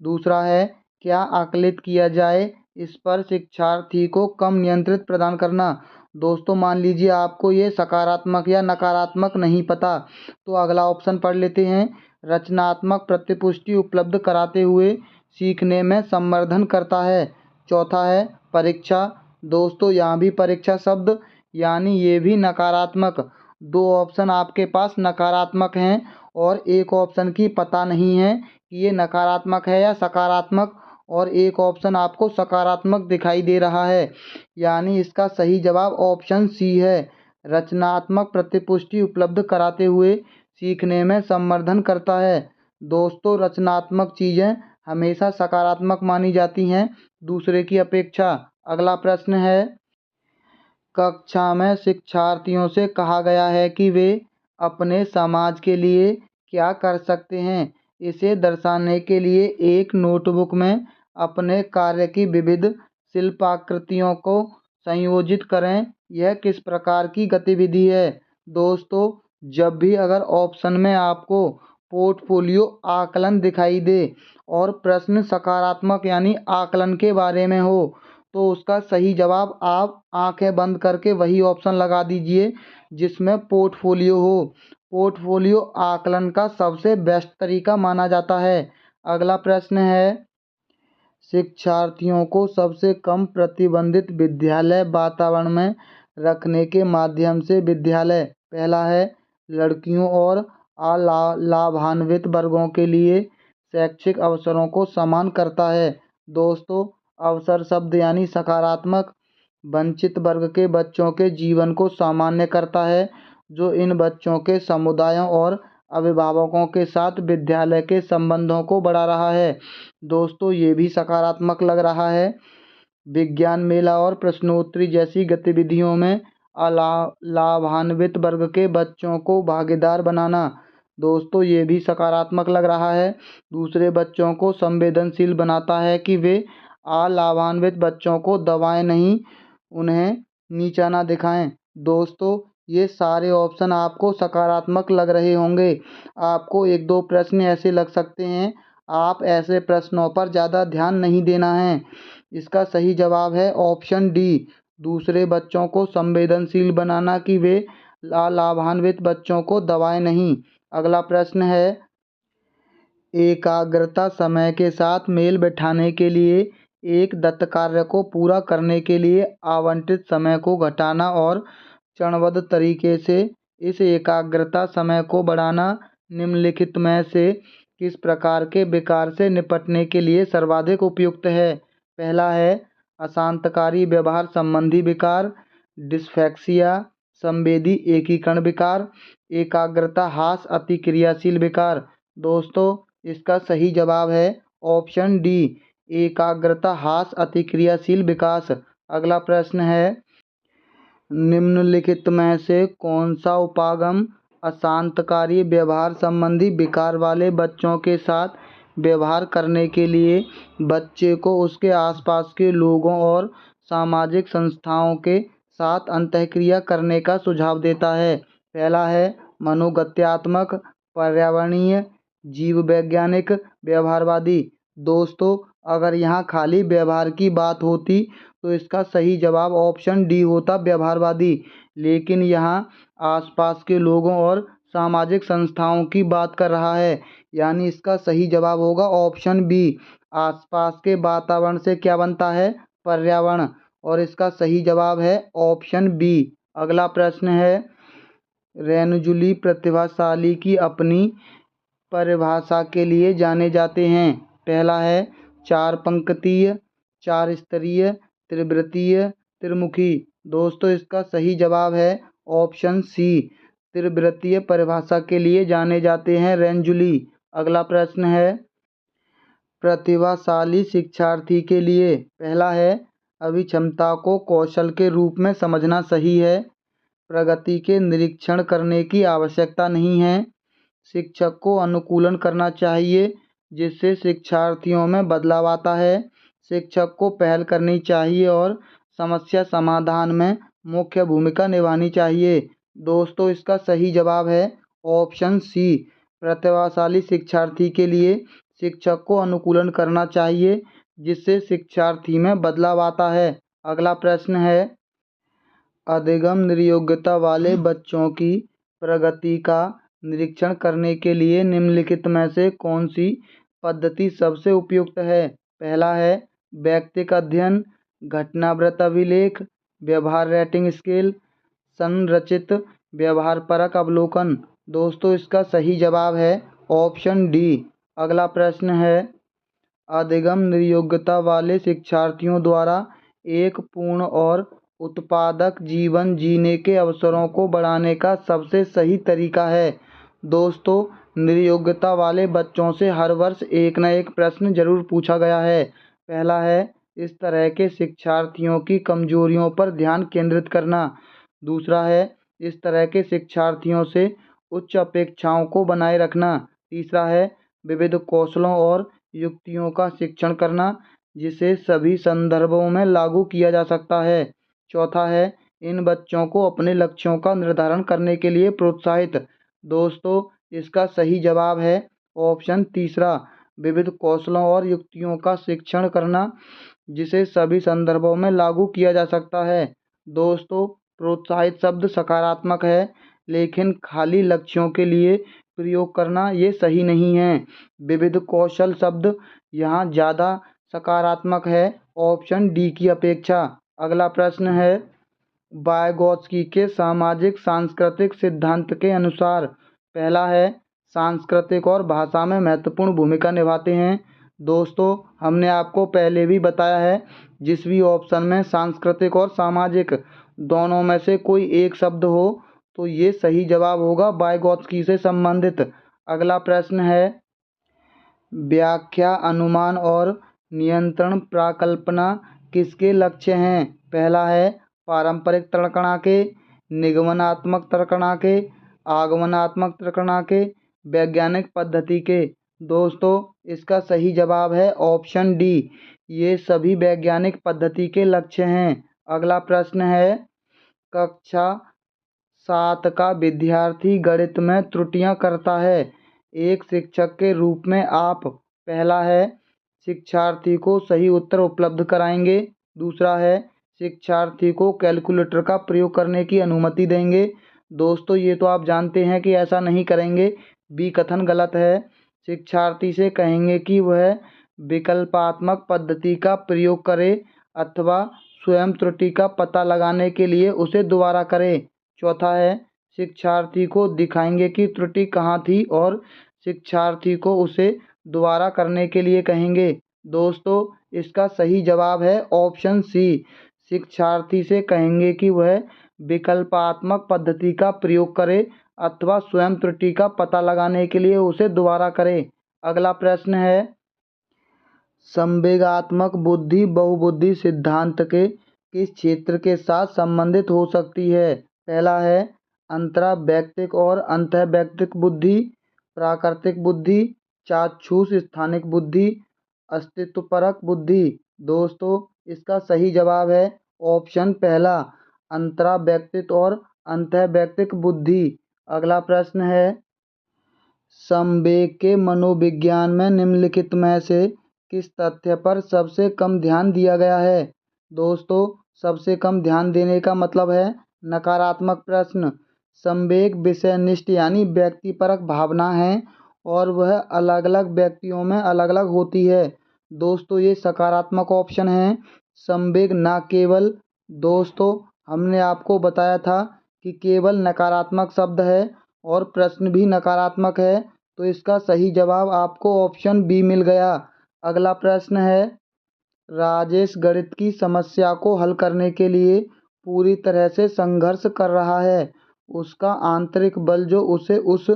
दूसरा है क्या आकलित किया जाए, इस पर शिक्षार्थी को कम नियंत्रित प्रदान करना। दोस्तों, मान लीजिए आपको ये सकारात्मक या नकारात्मक नहीं पता, तो अगला ऑप्शन पढ़ लेते हैं, रचनात्मक प्रतिपुष्टि उपलब्ध कराते हुए सीखने में संवर्धन करता है। चौथा है परीक्षा। दोस्तों, यहाँ भी परीक्षा शब्द यानी ये भी नकारात्मक। दो ऑप्शन आपके पास नकारात्मक हैं और एक ऑप्शन की पता नहीं है कि ये नकारात्मक है या सकारात्मक, और एक ऑप्शन आपको सकारात्मक दिखाई दे रहा है, यानी इसका सही जवाब ऑप्शन सी है, रचनात्मक प्रतिपुष्टि उपलब्ध कराते हुए सीखने में संवर्धन करता है। दोस्तों, रचनात्मक चीज़ें हमेशा सकारात्मक मानी जाती हैं दूसरे की अपेक्षा। अगला प्रश्न है, कक्षा में शिक्षार्थियों से कहा गया है कि वे अपने समाज के लिए क्या कर सकते हैं। इसे दर्शाने के लिए एक नोटबुक में अपने कार्य की विविध शिल्पाकृतियों को संयोजित करें। यह किस प्रकार की गतिविधि है। दोस्तों, जब भी अगर ऑप्शन में आपको पोर्टफोलियो आकलन दिखाई दे और प्रश्न सकारात्मक यानी आकलन के बारे में हो, तो उसका सही जवाब आप आंखें बंद करके वही ऑप्शन लगा दीजिए जिसमें पोर्टफोलियो हो। पोर्टफोलियो आकलन का सबसे बेस्ट तरीका माना जाता है। अगला प्रश्न है, शिक्षार्थियों को सबसे कम प्रतिबंधित विद्यालय वातावरण में रखने के माध्यम से विद्यालय। पहला है लड़कियों और लाभान्वित वर्गों के लिए शैक्षिक अवसरों को समान करता है। दोस्तों, अवसर शब्द यानी सकारात्मक, वंचित वर्ग के बच्चों के जीवन को सामान्य करता है। जो इन बच्चों के समुदायों और अभिभावकों के साथ विद्यालय के संबंधों को बढ़ा रहा है। दोस्तों ये भी सकारात्मक लग रहा है। विज्ञान मेला और प्रश्नोत्तरी जैसी गतिविधियों में लाभान्वित वर्ग के बच्चों को भागीदार बनाना। दोस्तों ये भी सकारात्मक लग रहा है। दूसरे बच्चों को संवेदनशील बनाता है कि वे अलाभान्वित बच्चों को दबाएं नहीं, उन्हें नीचा ना दिखाएं। दोस्तों ये सारे ऑप्शन आपको सकारात्मक लग रहे होंगे। आपको एक दो प्रश्न ऐसे लग सकते हैं, आप ऐसे प्रश्नों पर ज़्यादा ध्यान नहीं देना है। इसका सही जवाब है ऑप्शन डी, दूसरे बच्चों को संवेदनशील बनाना कि वे अलाभान्वित बच्चों को दबाएं नहीं। अगला प्रश्न है, एकाग्रता समय के साथ मेल बैठाने के लिए एक दत्त कार्य को पूरा करने के लिए आवंटित समय को घटाना और चरणबद्ध तरीके से इस एकाग्रता समय को बढ़ाना निम्नलिखित में से किस प्रकार के विकार से निपटने के लिए सर्वाधिक उपयुक्त है? पहला है अशांतकारी व्यवहार संबंधी विकार, डिस्फेक्सिया, संवेदी एकीकरण विकार, एकाग्रता ह्रास अतिक्रियाशील विकार। दोस्तों इसका सही जवाब है ऑप्शन डी, एकाग्रता ह्रास अतिक्रियाशील विकास। अगला प्रश्न है, निम्नलिखित में से कौन सा उपागम अशांतकारी व्यवहार संबंधी विकार वाले बच्चों के साथ व्यवहार करने के लिए बच्चे को उसके आसपास के लोगों और सामाजिक संस्थाओं के साथ अंतःक्रिया करने का सुझाव देता है? पहला है मनोगत्यात्मक, पर्यावरणीय, जीव वैज्ञानिक, व्यवहारवादी। दोस्तों अगर यहाँ खाली व्यवहार की बात होती तो इसका सही जवाब ऑप्शन डी होता, व्यवहारवादी। लेकिन यहाँ आसपास के लोगों और सामाजिक संस्थाओं की बात कर रहा है, यानी इसका सही जवाब होगा ऑप्शन बी, आसपास के वातावरण से क्या बनता है, पर्यावरण। और इसका सही जवाब है ऑप्शन बी। अगला प्रश्न है, रेणुजुली प्रतिभाशाली की अपनी परिभाषा के लिए जाने जाते हैं। पहला है चार पंक्तिय, चार स्तरीय, त्रिवृत्तीय, त्रिमुखी। दोस्तों इसका सही जवाब है ऑप्शन सी, त्रिवृत्तीय परिभाषा के लिए जाने जाते हैं रेणुजुली। अगला प्रश्न है, प्रतिभाशाली शिक्षार्थी के लिए पहला है अभिक्षमता को कौशल के रूप में समझना सही है, प्रगति के निरीक्षण करने की आवश्यकता नहीं है, शिक्षक को अनुकूलन करना चाहिए जिससे शिक्षार्थियों में बदलाव आता है, शिक्षक को पहल करनी चाहिए और समस्या समाधान में मुख्य भूमिका निभानी चाहिए। दोस्तों इसका सही जवाब है ऑप्शन सी, प्रतिभाशाली शिक्षार्थी के लिए शिक्षक को अनुकूलन करना चाहिए जिससे शिक्षार्थी में बदलाव आता है। अगला प्रश्न है, अधिगम निर्योग्यता वाले बच्चों की प्रगति का निरीक्षण करने के लिए निम्नलिखित में से कौन सी पद्धति सबसे उपयुक्त है? पहला है व्यक्तिगत अध्ययन, घटनावृत्त अभिलेख, व्यवहार रेटिंग स्केल, संरचित व्यवहार परक अवलोकन। दोस्तों इसका सही जवाब है ऑप्शन डी। अगला प्रश्न है, अधिगम निर्योग्यता वाले शिक्षार्थियों द्वारा एक पूर्ण और उत्पादक जीवन जीने के अवसरों को बढ़ाने का सबसे सही तरीका है। दोस्तों निर्योग्यता वाले बच्चों से हर वर्ष एक न एक प्रश्न जरूर पूछा गया है। पहला है इस तरह के शिक्षार्थियों की कमजोरियों पर ध्यान केंद्रित करना। दूसरा है इस तरह के शिक्षार्थियों से उच्च अपेक्षाओं को बनाए रखना। तीसरा है विविध कौशलों और युक्तियों का शिक्षण करना जिसे सभी संदर्भों में लागू किया जा सकता है। चौथा है इन बच्चों को अपने लक्ष्यों का निर्धारण करने के लिए प्रोत्साहित। दोस्तों इसका सही जवाब है ऑप्शन तीसरा, विविध कौशलों और युक्तियों का शिक्षण करना जिसे सभी संदर्भों में लागू किया जा सकता है। दोस्तों प्रोत्साहित शब्द सकारात्मक है, लेकिन खाली लक्ष्यों के लिए प्रयोग करना ये सही नहीं है। विविध कौशल शब्द यहाँ ज़्यादा सकारात्मक है ऑप्शन डी की अपेक्षा। अगला प्रश्न है, वाइगोत्स्की के सामाजिक सांस्कृतिक सिद्धांत के अनुसार पहला है सांस्कृतिक और भाषा में महत्वपूर्ण भूमिका निभाते हैं। दोस्तों हमने आपको पहले भी बताया है, जिस भी ऑप्शन में सांस्कृतिक और सामाजिक दोनों में से कोई एक शब्द हो तो ये सही जवाब होगा वाइगोत्स्की से संबंधित। अगला प्रश्न है, व्याख्या, अनुमान और नियंत्रण प्राकल्पना किसके लक्ष्य हैं? पहला है पारंपरिक तर्कणा के, निगमनात्मक तर्कणा के, आगमनात्मक तर्कणा के, वैज्ञानिक पद्धति के। दोस्तों इसका सही जवाब है ऑप्शन डी, ये सभी वैज्ञानिक पद्धति के लक्ष्य हैं। अगला प्रश्न है, कक्षा 7 का विद्यार्थी गणित में त्रुटियां करता है, एक शिक्षक के रूप में आप पहला है शिक्षार्थी को सही उत्तर उपलब्ध कराएंगे, दूसरा है शिक्षार्थी को कैलकुलेटर का प्रयोग करने की अनुमति देंगे। दोस्तों ये तो आप जानते हैं कि ऐसा नहीं करेंगे, बी कथन गलत है। शिक्षार्थी से कहेंगे कि वह विकल्पात्मक पद्धति का प्रयोग करे अथवा स्वयं त्रुटि का पता लगाने के लिए उसे दोबारा करे। चौथा है शिक्षार्थी को दिखाएंगे कि त्रुटि कहाँ थी और शिक्षार्थी को उसे दोबारा करने के लिए कहेंगे। दोस्तों इसका सही जवाब है ऑप्शन सी, शिक्षार्थी से कहेंगे कि वह विकल्पात्मक पद्धति का प्रयोग करे अथवा स्वयं त्रुटि का पता लगाने के लिए उसे दोबारा करे। अगला प्रश्न है, संवेगात्मक बुद्धि बहुबुद्धि सिद्धांत के किस क्षेत्र के साथ संबंधित हो सकती है? पहला है अंतरावैयक्तिक और अंतःवैयक्तिक बुद्धि, प्राकृतिक बुद्धि, चाक्षुष स्थानिक बुद्धि, अस्तित्वपरक बुद्धि। दोस्तों इसका सही जवाब है ऑप्शन पहला, अंतरावैयक्तिक और अंतःवैयक्तिक बुद्धि। अगला प्रश्न है, संवेग के मनोविज्ञान में निम्नलिखित में से किस तथ्य पर सबसे कम ध्यान दिया गया है? दोस्तों सबसे कम ध्यान देने का मतलब है नकारात्मक प्रश्न। संवेग विषयनिष्ठ यानी व्यक्तिपरक भावना है और वह अलग अलग व्यक्तियों में अलग अलग होती है। दोस्तों ये सकारात्मक ऑप्शन है। संवेग ना केवल, दोस्तों हमने आपको बताया था कि केवल नकारात्मक शब्द है और प्रश्न भी नकारात्मक है, तो इसका सही जवाब आपको ऑप्शन बी मिल गया। अगला प्रश्न है, राजेश गणित की समस्या को हल करने के लिए पूरी तरह से संघर्ष कर रहा है, उसका आंतरिक बल जो उसे उस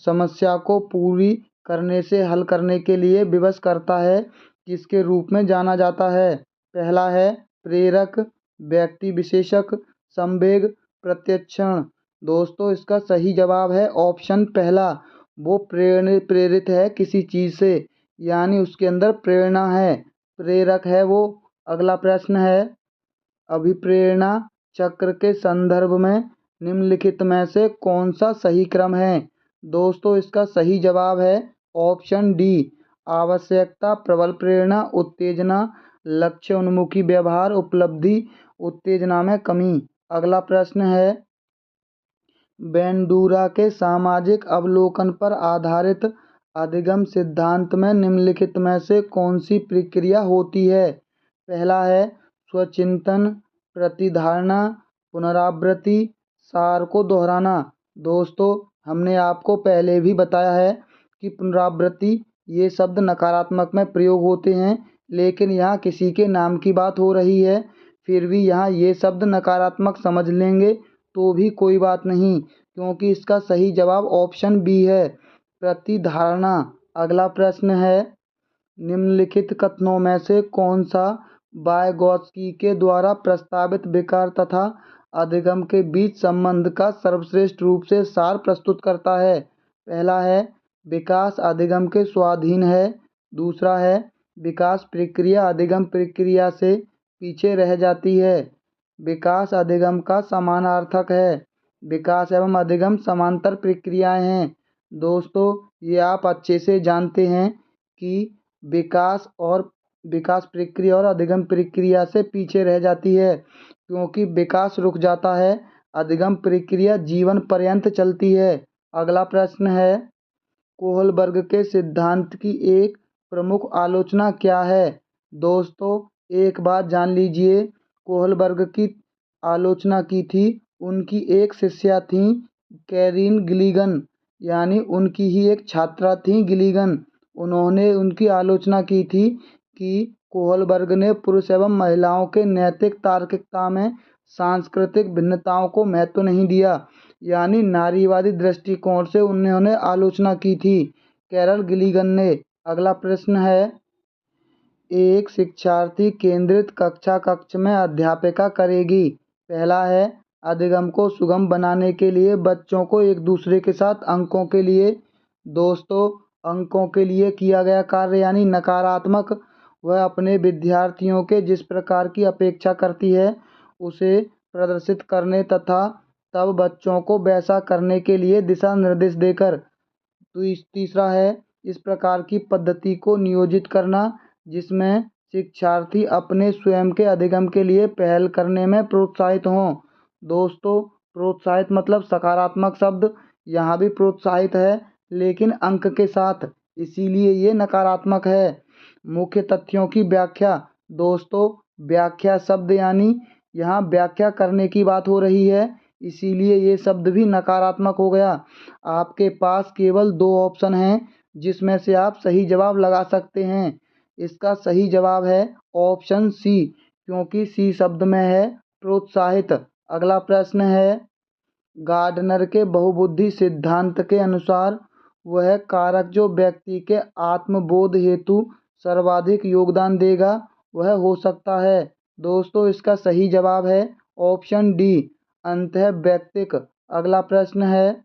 समस्या को पूरी करने से हल करने के लिए विवश करता है किसके रूप में जाना जाता है? पहला है प्रेरक, व्यक्ति विशेषक, संवेग, प्रत्यक्षण। दोस्तों इसका सही जवाब है ऑप्शन पहला, वो प्रेरित है किसी चीज़ से यानी उसके अंदर प्रेरणा है, प्रेरक है वो। अगला प्रश्न है, अभिप्रेरणा चक्र के संदर्भ में निम्नलिखित में से कौन सा सही क्रम है? दोस्तों इसका सही जवाब है ऑप्शन डी, आवश्यकता, प्रबल प्रेरणा, उत्तेजना, लक्ष्य उन्मुखी व्यवहार, उपलब्धि, उत्तेजना में कमी। अगला प्रश्न है, बेंडूरा के सामाजिक अवलोकन पर आधारित अधिगम सिद्धांत में निम्नलिखित में से कौन सी प्रक्रिया होती है? पहला है स्वचिंतन, प्रतिधारणा, पुनरावृत्ति, सार को दोहराना। दोस्तों हमने आपको पहले भी बताया है कि पुनरावृत्ति ये शब्द नकारात्मक में प्रयोग होते हैं, लेकिन यहाँ किसी के नाम की बात हो रही है, फिर भी यहाँ ये शब्द नकारात्मक समझ लेंगे तो भी कोई बात नहीं, क्योंकि इसका सही जवाब ऑप्शन बी है, प्रतिधारणा। अगला प्रश्न है, निम्नलिखित कथनों में से कौन सा वाइगोत्स्की के द्वारा प्रस्तावित विकार तथा अधिगम के बीच संबंध का सर्वश्रेष्ठ रूप से सार प्रस्तुत करता है? पहला है विकास अधिगम के स्वाधीन है, दूसरा है विकास प्रक्रिया अधिगम प्रक्रिया से पीछे रह जाती है, विकास अधिगम का समानार्थक है, विकास एवं अधिगम समांतर प्रक्रियाएं हैं। दोस्तों ये आप अच्छे से जानते हैं कि विकास प्रक्रिया और अधिगम प्रक्रिया से पीछे रह जाती है, क्योंकि विकास रुक जाता है, अधिगम प्रक्रिया जीवन पर्यंत चलती है। अगला प्रश्न है, कोहलबर्ग के सिद्धांत की एक प्रमुख आलोचना क्या है? दोस्तों एक बात जान लीजिए, कोहलबर्ग की आलोचना की थी उनकी एक शिष्या थी कैरीन गिलिगन, यानी उनकी ही एक छात्रा थी गिलिगन। उन्होंने उनकी आलोचना की थी कि कोहलबर्ग ने पुरुष एवं महिलाओं के नैतिक तार्किकता में सांस्कृतिक भिन्नताओं को महत्व नहीं दिया, यानी नारीवादी दृष्टिकोण से उन्होंने आलोचना की थी, कैरल गिलिगन ने। अगला प्रश्न है, एक शिक्षार्थी केंद्रित कक्ष में अध्यापिका करेगी। पहला है, अधिगम को सुगम बनाने के लिए बच्चों को एक दूसरे के साथ अंकों के लिए किया गया कार्य यानी नकारात्मक। वह अपने विद्यार्थियों के जिस प्रकार की अपेक्षा करती है उसे प्रदर्शित करने तथा तब बच्चों को वैसा करने के लिए दिशा निर्देश देकर। तो तीसरा है, इस प्रकार की पद्धति को नियोजित करना जिसमें शिक्षार्थी अपने स्वयं के अधिगम के लिए पहल करने में प्रोत्साहित हों। दोस्तों, प्रोत्साहित मतलब सकारात्मक शब्द, यहाँ भी प्रोत्साहित है लेकिन अंक के साथ, इसीलिए ये नकारात्मक है। मुख्य तथ्यों की व्याख्या। दोस्तों, व्याख्या शब्द यानी यहाँ व्याख्या करने की बात हो रही है, इसीलिए ये शब्द भी नकारात्मक हो गया। आपके पास केवल 2 ऑप्शन हैं जिसमें से आप सही जवाब लगा सकते हैं। इसका सही जवाब है ऑप्शन सी, क्योंकि सी शब्द में है प्रोत्साहित। अगला प्रश्न है, गार्डनर के बहुबुद्धि सिद्धांत के अनुसार वह कारक जो व्यक्ति के आत्मबोध हेतु सर्वाधिक योगदान देगा वह हो सकता है। दोस्तों, इसका सही जवाब है ऑप्शन डी, अंतःवैयक्तिक। अगला प्रश्न है,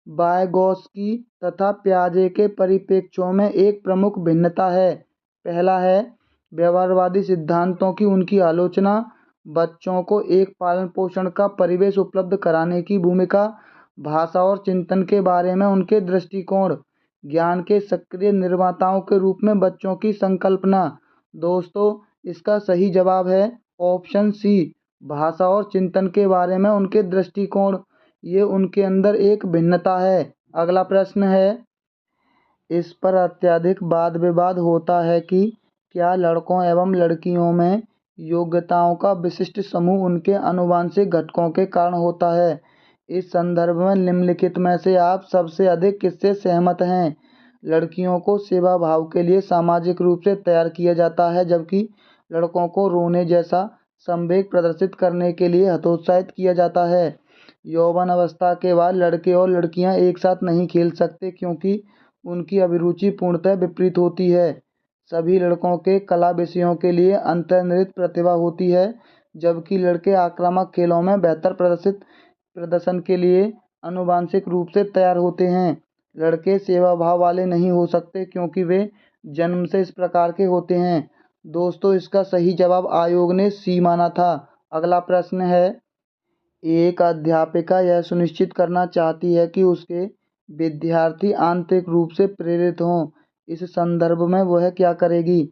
वायगोत्स्की तथा पियाजे के परिप्रेक्ष्यों में एक प्रमुख भिन्नता है। पहला है, व्यवहारवादी सिद्धांतों की उनकी आलोचना, बच्चों को एक पालन पोषण का परिवेश उपलब्ध कराने की भूमिका, भाषा और चिंतन के बारे में उनके दृष्टिकोण, ज्ञान के सक्रिय निर्माताओं के रूप में बच्चों की संकल्पना। दोस्तों, इसका सही जवाब है ऑप्शन सी, भाषा और चिंतन के बारे में उनके दृष्टिकोण, ये उनके अंदर एक भिन्नता है। अगला प्रश्न है, इस पर अत्यधिक वाद विवाद होता है कि क्या लड़कों एवं लड़कियों में योग्यताओं का विशिष्ट समूह उनके आनुवंशिक घटकों के कारण होता है। इस संदर्भ में निम्नलिखित में से आप सबसे अधिक किससे सहमत हैं? लड़कियों को सेवा भाव के लिए सामाजिक रूप से तैयार किया जाता है, जबकि लड़कों को रोने जैसा संवेग प्रदर्शित करने के लिए हतोत्साहित किया जाता है। यौवन अवस्था के बाद लड़के और लड़कियां एक साथ नहीं खेल सकते क्योंकि उनकी अभिरुचि पूर्णतः विपरीत होती है। सभी लड़कों के कला विषयों के लिए अंतर्निहित प्रतिभा होती है, जबकि लड़के आक्रामक खेलों में बेहतर प्रदर्शन के लिए आनुवंशिक रूप से तैयार होते हैं। लड़के सेवा भाव वाले नहीं हो सकते क्योंकि वे जन्म से इस प्रकार के होते हैं। दोस्तों, इसका सही जवाब आयोग ने सी माना था। अगला प्रश्न है, एक अध्यापिका यह सुनिश्चित करना चाहती है कि उसके विद्यार्थी आंतरिक रूप से प्रेरित हों। इस संदर्भ में वह क्या करेगी?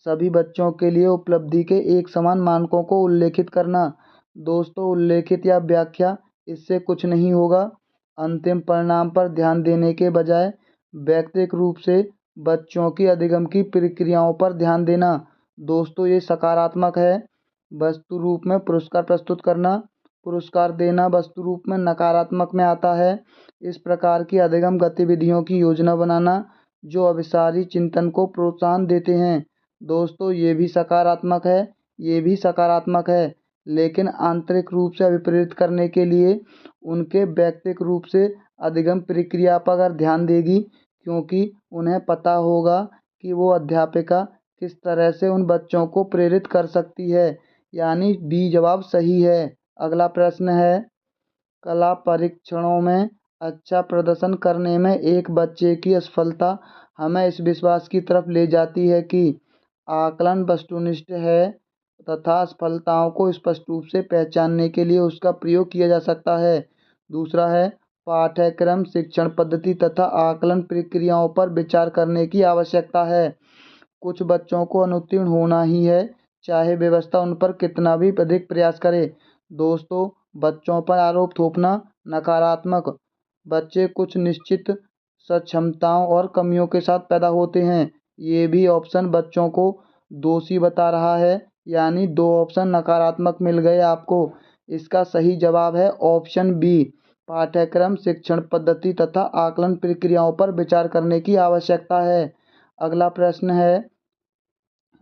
सभी बच्चों के लिए उपलब्धि के एक समान मानकों को उल्लेखित करना। दोस्तों, उल्लेखित या व्याख्या, इससे कुछ नहीं होगा। अंतिम परिणाम पर ध्यान देने के बजाय व्यक्तिगत रूप से बच्चों की अधिगम की प्रक्रियाओं पर ध्यान देना। दोस्तों, ये सकारात्मक है। वस्तु रूप में पुरस्कार प्रस्तुत करना, पुरस्कार देना वस्तु रूप में नकारात्मक में आता है। इस प्रकार की अधिगम गतिविधियों की योजना बनाना जो अभिसारी चिंतन को प्रोत्साहन देते हैं। दोस्तों, ये भी सकारात्मक है, ये भी सकारात्मक है, लेकिन आंतरिक रूप से अभिप्रेरित करने के लिए उनके व्यक्तिगत रूप से अधिगम प्रक्रिया पर अगर ध्यान देगी, क्योंकि उन्हें पता होगा कि वो अध्यापिका किस तरह से उन बच्चों को प्रेरित कर सकती है, यानी बी जवाब सही है। अगला प्रश्न है, कला परीक्षणों में अच्छा प्रदर्शन करने में एक बच्चे की असफलता हमें इस विश्वास की तरफ ले जाती है कि आकलन वस्तुनिष्ठ है तथा असफलताओं को स्पष्ट रूप से पहचानने के लिए उसका प्रयोग किया जा सकता है। दूसरा है, पाठ्यक्रम, शिक्षण पद्धति तथा आकलन प्रक्रियाओं पर विचार करने की आवश्यकता है। कुछ बच्चों को अनुत्तीर्ण होना ही है, चाहे व्यवस्था उन पर कितना भी अधिक प्रयास करे। दोस्तों, बच्चों पर आरोप थोपना नकारात्मक। बच्चे कुछ निश्चित सक्षमताओं और कमियों के साथ पैदा होते हैं। ये भी ऑप्शन बच्चों को दोषी बता रहा है, यानी 2 ऑप्शन नकारात्मक मिल गए आपको। इसका सही जवाब है ऑप्शन बी, पाठ्यक्रम, शिक्षण पद्धति तथा आकलन प्रक्रियाओं पर विचार करने की आवश्यकता है। अगला प्रश्न है,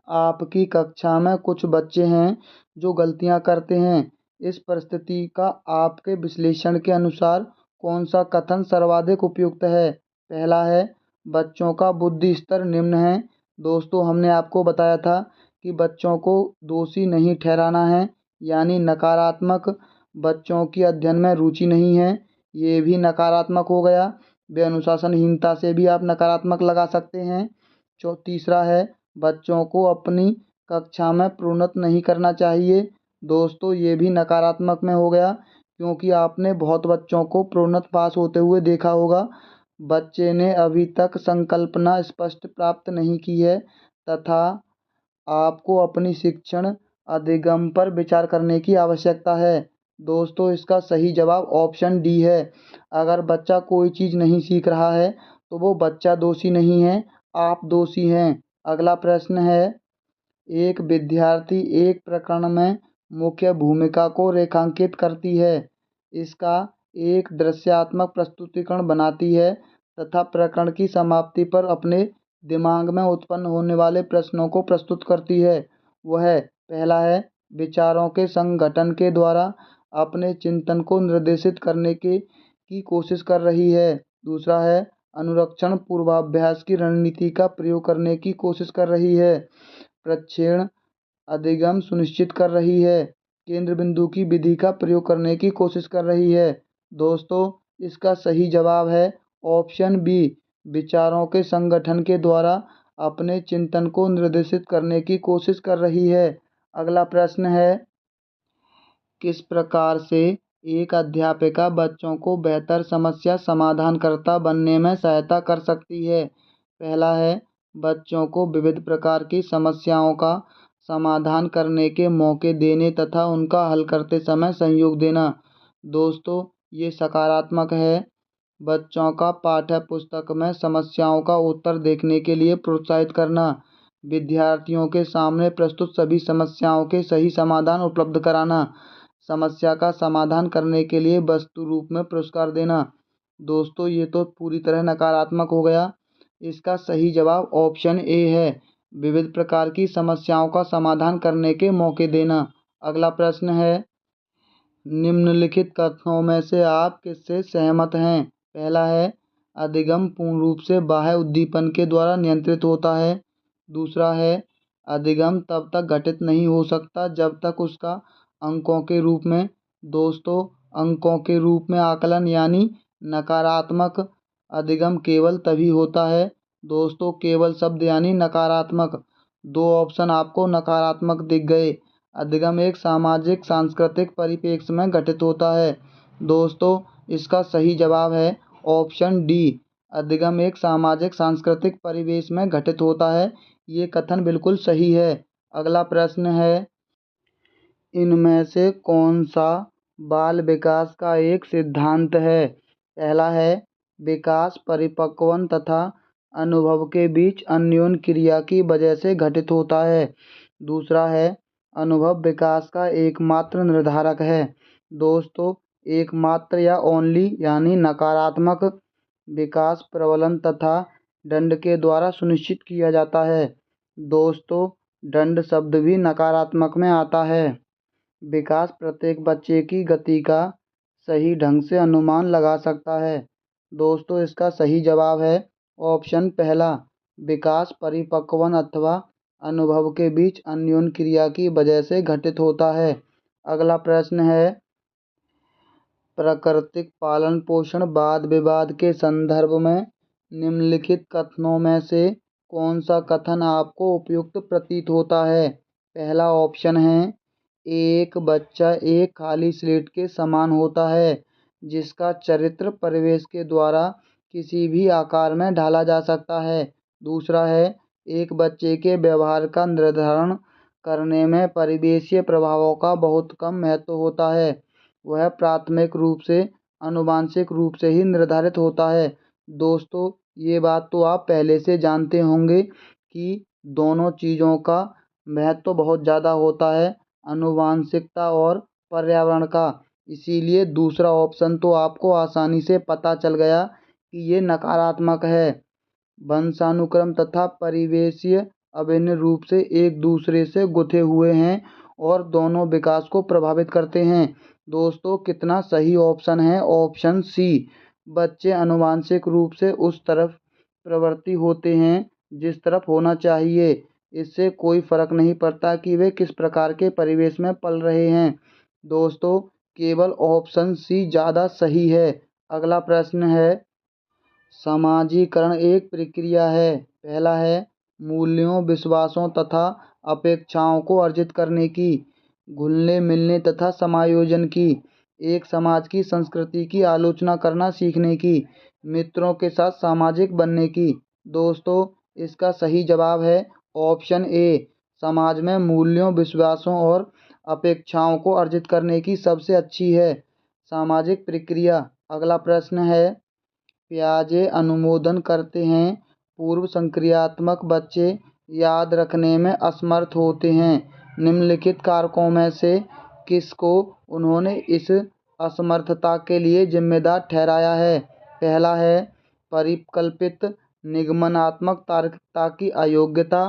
आपकी कक्षा में कुछ बच्चे हैं जो गलतियां करते हैं। इस परिस्थिति का आपके विश्लेषण के अनुसार कौन सा कथन सर्वाधिक उपयुक्त है? पहला है, बच्चों का बुद्धि स्तर निम्न है। दोस्तों, हमने आपको बताया था कि बच्चों को दोषी नहीं ठहराना है, यानी नकारात्मक। बच्चों की अध्ययन में रुचि नहीं है, ये भी नकारात्मक हो गया। वे अनुशासनहीनता से भी आप नकारात्मक लगा सकते हैं। तीसरा है, बच्चों को अपनी कक्षा में प्रोन्नत नहीं करना चाहिए। दोस्तों, ये भी नकारात्मक में हो गया, क्योंकि आपने बहुत बच्चों को प्रोन्नत पास होते हुए देखा होगा। बच्चे ने अभी तक संकल्पना स्पष्ट प्राप्त नहीं की है तथा आपको अपनी शिक्षण अधिगम पर विचार करने की आवश्यकता है। दोस्तों, इसका सही जवाब ऑप्शन डी है। अगर बच्चा कोई चीज़ नहीं सीख रहा है तो वो बच्चा दोषी नहीं है, आप दोषी हैं। अगला प्रश्न है, एक विद्यार्थी एक प्रकरण में मुख्य भूमिका को रेखांकित करती है, इसका एक दृश्यात्मक प्रस्तुतिकरण बनाती है तथा प्रकरण की समाप्ति पर अपने दिमाग में उत्पन्न होने वाले प्रश्नों को प्रस्तुत करती है। वह पहला है, विचारों के संगठन के द्वारा अपने चिंतन को निर्देशित करने की कोशिश कर रही है। दूसरा है, अनुरक्षण पूर्वाभ्यास की रणनीति का प्रयोग करने की कोशिश कर रही है। प्रक्षेपण अधिगम सुनिश्चित कर रही है। केंद्र बिंदु की विधि का प्रयोग करने की कोशिश कर रही है। दोस्तों, इसका सही जवाब है ऑप्शन बी, विचारों के संगठन के द्वारा अपने चिंतन को निर्देशित करने की कोशिश कर रही है। अगला प्रश्न है, किस प्रकार से एक अध्यापिका बच्चों को बेहतर समस्या समाधानकर्ता बनने में सहायता कर सकती है? पहला है, बच्चों को विविध प्रकार की समस्याओं का समाधान करने के मौके देने तथा उनका हल करते समय सहयोग देना। दोस्तों, ये सकारात्मक है। बच्चों का पाठ्य पुस्तक में समस्याओं का उत्तर देखने के लिए प्रोत्साहित करना। विद्यार्थियों के सामने प्रस्तुत सभी समस्याओं के सही समाधान उपलब्ध कराना। समस्या का समाधान करने के लिए वस्तु रूप में पुरस्कार देना। दोस्तों, ये तो पूरी तरह नकारात्मक हो गया। इसका सही जवाब ऑप्शन ए है, विविध प्रकार की समस्याओं का समाधान करने के मौके देना। अगला प्रश्न है, निम्नलिखित कथनों में से आप किससे सहमत हैं? पहला है, अधिगम पूर्ण रूप से बाह्य उद्दीपन के द्वारा नियंत्रित होता है। दूसरा है, अधिगम तब तक घटित नहीं हो सकता जब तक उसका अंकों के रूप में। दोस्तों, अंकों के रूप में आकलन यानी नकारात्मक। अधिगम केवल तभी होता है। दोस्तों, केवल शब्द यानी नकारात्मक। दो ऑप्शन आपको नकारात्मक दिख गए। अधिगम एक सामाजिक सांस्कृतिक परिप्रेक्ष्य में घटित होता है। दोस्तों, इसका सही जवाब है ऑप्शन डी, अधिगम एक सामाजिक सांस्कृतिक परिवेश में घटित होता है। ये कथन बिल्कुल सही है। अगला प्रश्न है, इनमें से कौन सा बाल विकास का एक सिद्धांत है? पहला है, विकास परिपक्वन तथा अनुभव के बीच अन्योन्य क्रिया की वजह से घटित होता है। दूसरा है, अनुभव विकास का एकमात्र निर्धारक है। दोस्तों, एकमात्र या ओनली यानी नकारात्मक। विकास प्रबलन तथा दंड के द्वारा सुनिश्चित किया जाता है। दोस्तों, दंड शब्द भी नकारात्मक में आता है। विकास प्रत्येक बच्चे की गति का सही ढंग से अनुमान लगा सकता है। दोस्तों, इसका सही जवाब है ऑप्शन पहला, विकास परिपक्वन अथवा अनुभव के बीच अन्योन्य क्रिया की वजह से घटित होता है। अगला प्रश्न है, प्राकृतिक पालन पोषण वाद विवाद के संदर्भ में निम्नलिखित कथनों में से कौन सा कथन आपको उपयुक्त प्रतीत होता है? पहला ऑप्शन है, एक बच्चा एक खाली स्लेट के समान होता है जिसका चरित्र परिवेश के द्वारा किसी भी आकार में ढाला जा सकता है। दूसरा है, एक बच्चे के व्यवहार का निर्धारण करने में परिवेशीय प्रभावों का बहुत कम महत्व होता है, वह प्राथमिक रूप से आनुवंशिक रूप से ही निर्धारित होता है। दोस्तों, ये बात तो आप पहले से जानते होंगे कि दोनों चीज़ों का महत्व बहुत ज़्यादा होता है, आनुवंशिकता और पर्यावरण का। इसीलिए दूसरा ऑप्शन तो आपको आसानी से पता चल गया कि ये नकारात्मक है। वंशानुक्रम तथा परिवेशीय अभिन्न रूप से एक दूसरे से गुथे हुए हैं और दोनों विकास को प्रभावित करते हैं। दोस्तों कितना सही ऑप्शन है ऑप्शन सी। बच्चे आनुवंशिक रूप से उस तरफ प्रवृत्ति होते हैं जिस तरफ होना चाहिए। इससे कोई फर्क नहीं पड़ता कि वे किस प्रकार के परिवेश में पल रहे हैं। दोस्तों केवल ऑप्शन सी ज़्यादा सही है। अगला प्रश्न है, समाजीकरण एक प्रक्रिया है। पहला है मूल्यों, विश्वासों तथा अपेक्षाओं को अर्जित करने की, घुलने मिलने तथा समायोजन की, एक समाज की संस्कृति की आलोचना करना सीखने की, मित्रों के साथ सामाजिक बनने की। दोस्तों इसका सही जवाब है ऑप्शन ए। समाज में मूल्यों, विश्वासों और अपेक्षाओं को अर्जित करने की सबसे अच्छी है सामाजिक प्रक्रिया। अगला प्रश्न है, पियाजे अनुमोदन करते हैं पूर्व संक्रियात्मक बच्चे याद रखने में असमर्थ होते हैं। निम्नलिखित कारकों में से किसको उन्होंने इस असमर्थता के लिए जिम्मेदार ठहराया है। पहला है परिकल्पित निगमनात्मक तार्किकता की अयोग्यता,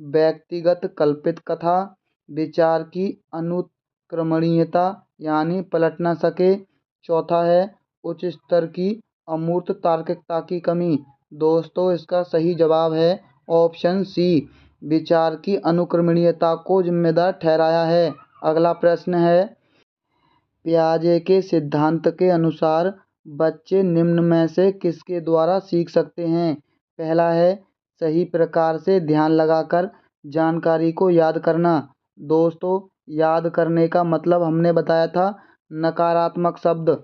व्यक्तिगत कल्पित कथा, विचार की अनुक्रमणीयता यानी पलट न सके। चौथा है उच्च स्तर की अमूर्त तार्किकता की कमी। दोस्तों इसका सही जवाब है ऑप्शन सी, विचार की अनुक्रमणीयता को जिम्मेदार ठहराया है। अगला प्रश्न है, पियाजे के सिद्धांत के अनुसार बच्चे निम्न में से किसके द्वारा सीख सकते हैं। पहला है सही प्रकार से ध्यान लगाकर जानकारी को याद करना। दोस्तों याद करने का मतलब हमने बताया था नकारात्मक शब्द,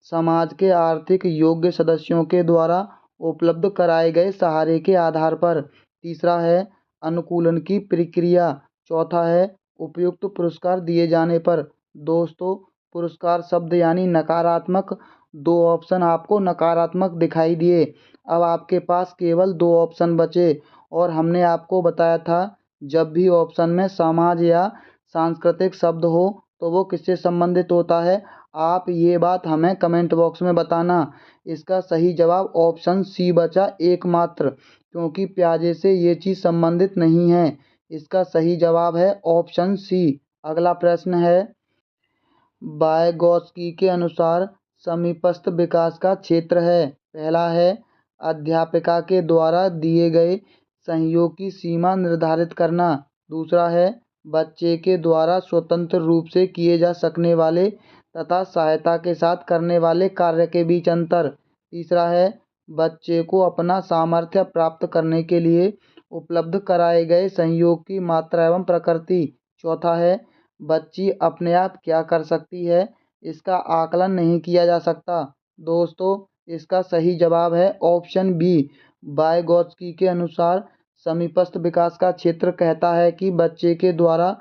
समाज के आर्थिक योग्य सदस्यों के द्वारा उपलब्ध कराए गए सहारे के आधार पर। तीसरा है अनुकूलन की प्रक्रिया। चौथा है उपयुक्त पुरस्कार दिए जाने पर। दोस्तों पुरस्कार शब्द यानी नकारात्मक, दो ऑप्शन आपको नकारात्मक दिखाई दिए। अब आपके पास केवल दो ऑप्शन बचे और हमने आपको बताया था जब भी ऑप्शन में समाज या सांस्कृतिक शब्द हो तो वो किससे संबंधित होता है। आप ये बात हमें कमेंट बॉक्स में बताना। इसका सही जवाब ऑप्शन सी बचा एकमात्र, क्योंकि प्याजे से ये चीज़ संबंधित नहीं है। इसका सही जवाब है ऑप्शन सी। अगला प्रश्न है, वाइगोत्स्की के अनुसार समीपस्थ विकास का क्षेत्र है। पहला है अध्यापिका के द्वारा दिए गए सहयोग की सीमा निर्धारित करना। दूसरा है बच्चे के द्वारा स्वतंत्र रूप से किए जा सकने वाले तथा सहायता के साथ करने वाले कार्य के बीच अंतर। तीसरा है बच्चे को अपना सामर्थ्य प्राप्त करने के लिए उपलब्ध कराए गए सहयोग की मात्रा एवं प्रकृति। चौथा है बच्ची अपने आप क्या कर सकती है, इसका आकलन नहीं किया जा सकता। दोस्तों इसका सही जवाब है ऑप्शन बी। वाइगोत्स्की के अनुसार समीपस्थ विकास का क्षेत्र कहता है कि बच्चे के द्वारा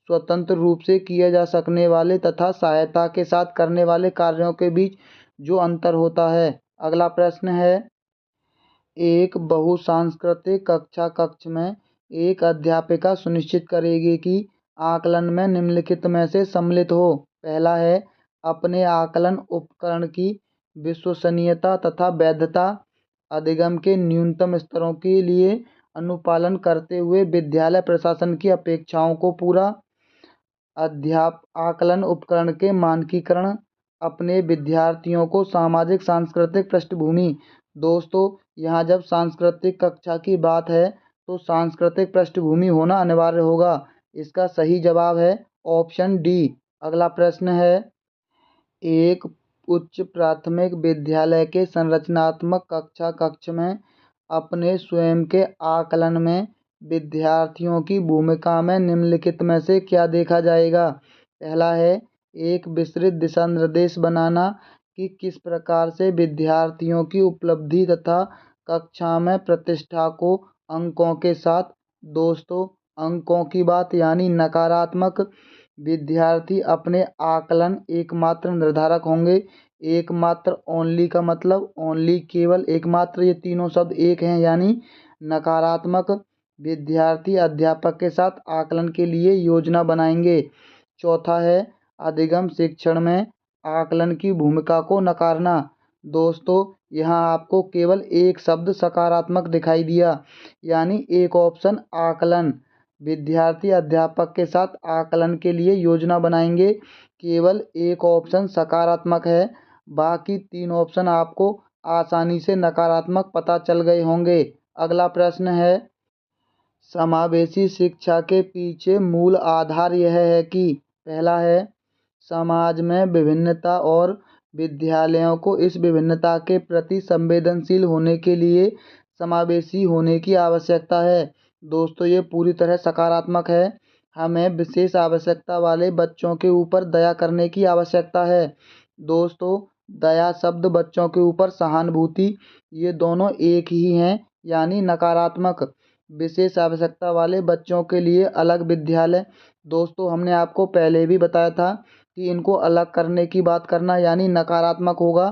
स्वतंत्र रूप से किए जा सकने वाले तथा सहायता के साथ करने वाले कार्यों के बीच जो अंतर होता है। अगला प्रश्न है, एक बहुसांस्कृतिक कक्षा कक्ष में एक अध्यापिका सुनिश्चित करेगी कि आकलन में निम्नलिखित में से सम्मिलित हो। पहला है अपने आकलन उपकरण की विश्वसनीयता तथा वैधता, अधिगम के न्यूनतम स्तरों के लिए अनुपालन करते हुए विद्यालय प्रशासन की अपेक्षाओं को पूरा, आकलन उपकरण के मानकीकरण, अपने विद्यार्थियों को सामाजिक सांस्कृतिक पृष्ठभूमि। दोस्तों यहाँ जब सांस्कृतिक कक्षा की बात है तो सांस्कृतिक पृष्ठभूमि होना अनिवार्य होगा। इसका सही जवाब है ऑप्शन डी। अगला प्रश्न है, एक उच्च प्राथमिक विद्यालय के संरचनात्मक कक्षा कक्ष में अपने स्वयं के आकलन में विद्यार्थियों की भूमिका में निम्नलिखित में से क्या देखा जाएगा। पहला है एक विस्तृत दिशा निर्देश बनाना कि किस प्रकार से विद्यार्थियों की उपलब्धि तथा कक्षा में प्रतिष्ठा को अंकों के साथ। दोस्तों अंकों की बात यानी नकारात्मक, विद्यार्थी अपने आकलन एकमात्र निर्धारक होंगे। एकमात्र ओनली का मतलब ओनली केवल एकमात्र, ये तीनों शब्द एक हैं यानी नकारात्मक, विद्यार्थी अध्यापक के साथ आकलन के लिए योजना बनाएंगे। चौथा है अधिगम शिक्षण में आकलन की भूमिका को नकारना। दोस्तों यहाँ आपको केवल एक शब्द सकारात्मक दिखाई दिया यानी एक ऑप्शन आकलन। विद्यार्थी अध्यापक के साथ आकलन के लिए योजना बनाएंगे। केवल एक ऑप्शन सकारात्मक है, बाकी 3 ऑप्शन आपको आसानी से नकारात्मक पता चल गए होंगे। अगला प्रश्न है, समावेशी शिक्षा के पीछे मूल आधार यह है कि पहला है, समाज में विभिन्नता और विद्यालयों को इस विभिन्नता के प्रति संवेदनशील होने के लिए समावेशी होने की आवश्यकता है। दोस्तों, ये पूरी तरह सकारात्मक है। हमें विशेष आवश्यकता वाले बच्चों के ऊपर दया करने की आवश्यकता है। दोस्तों, दया शब्द बच्चों के ऊपर सहानुभूति, ये दोनों एक ही हैं, यानी नकारात्मक। विशेष आवश्यकता वाले बच्चों के लिए अलग विद्यालय। दोस्तों, हमने आपको पहले भी बताया था कि इनको अलग करने की बात करना यानी नकारात्मक होगा।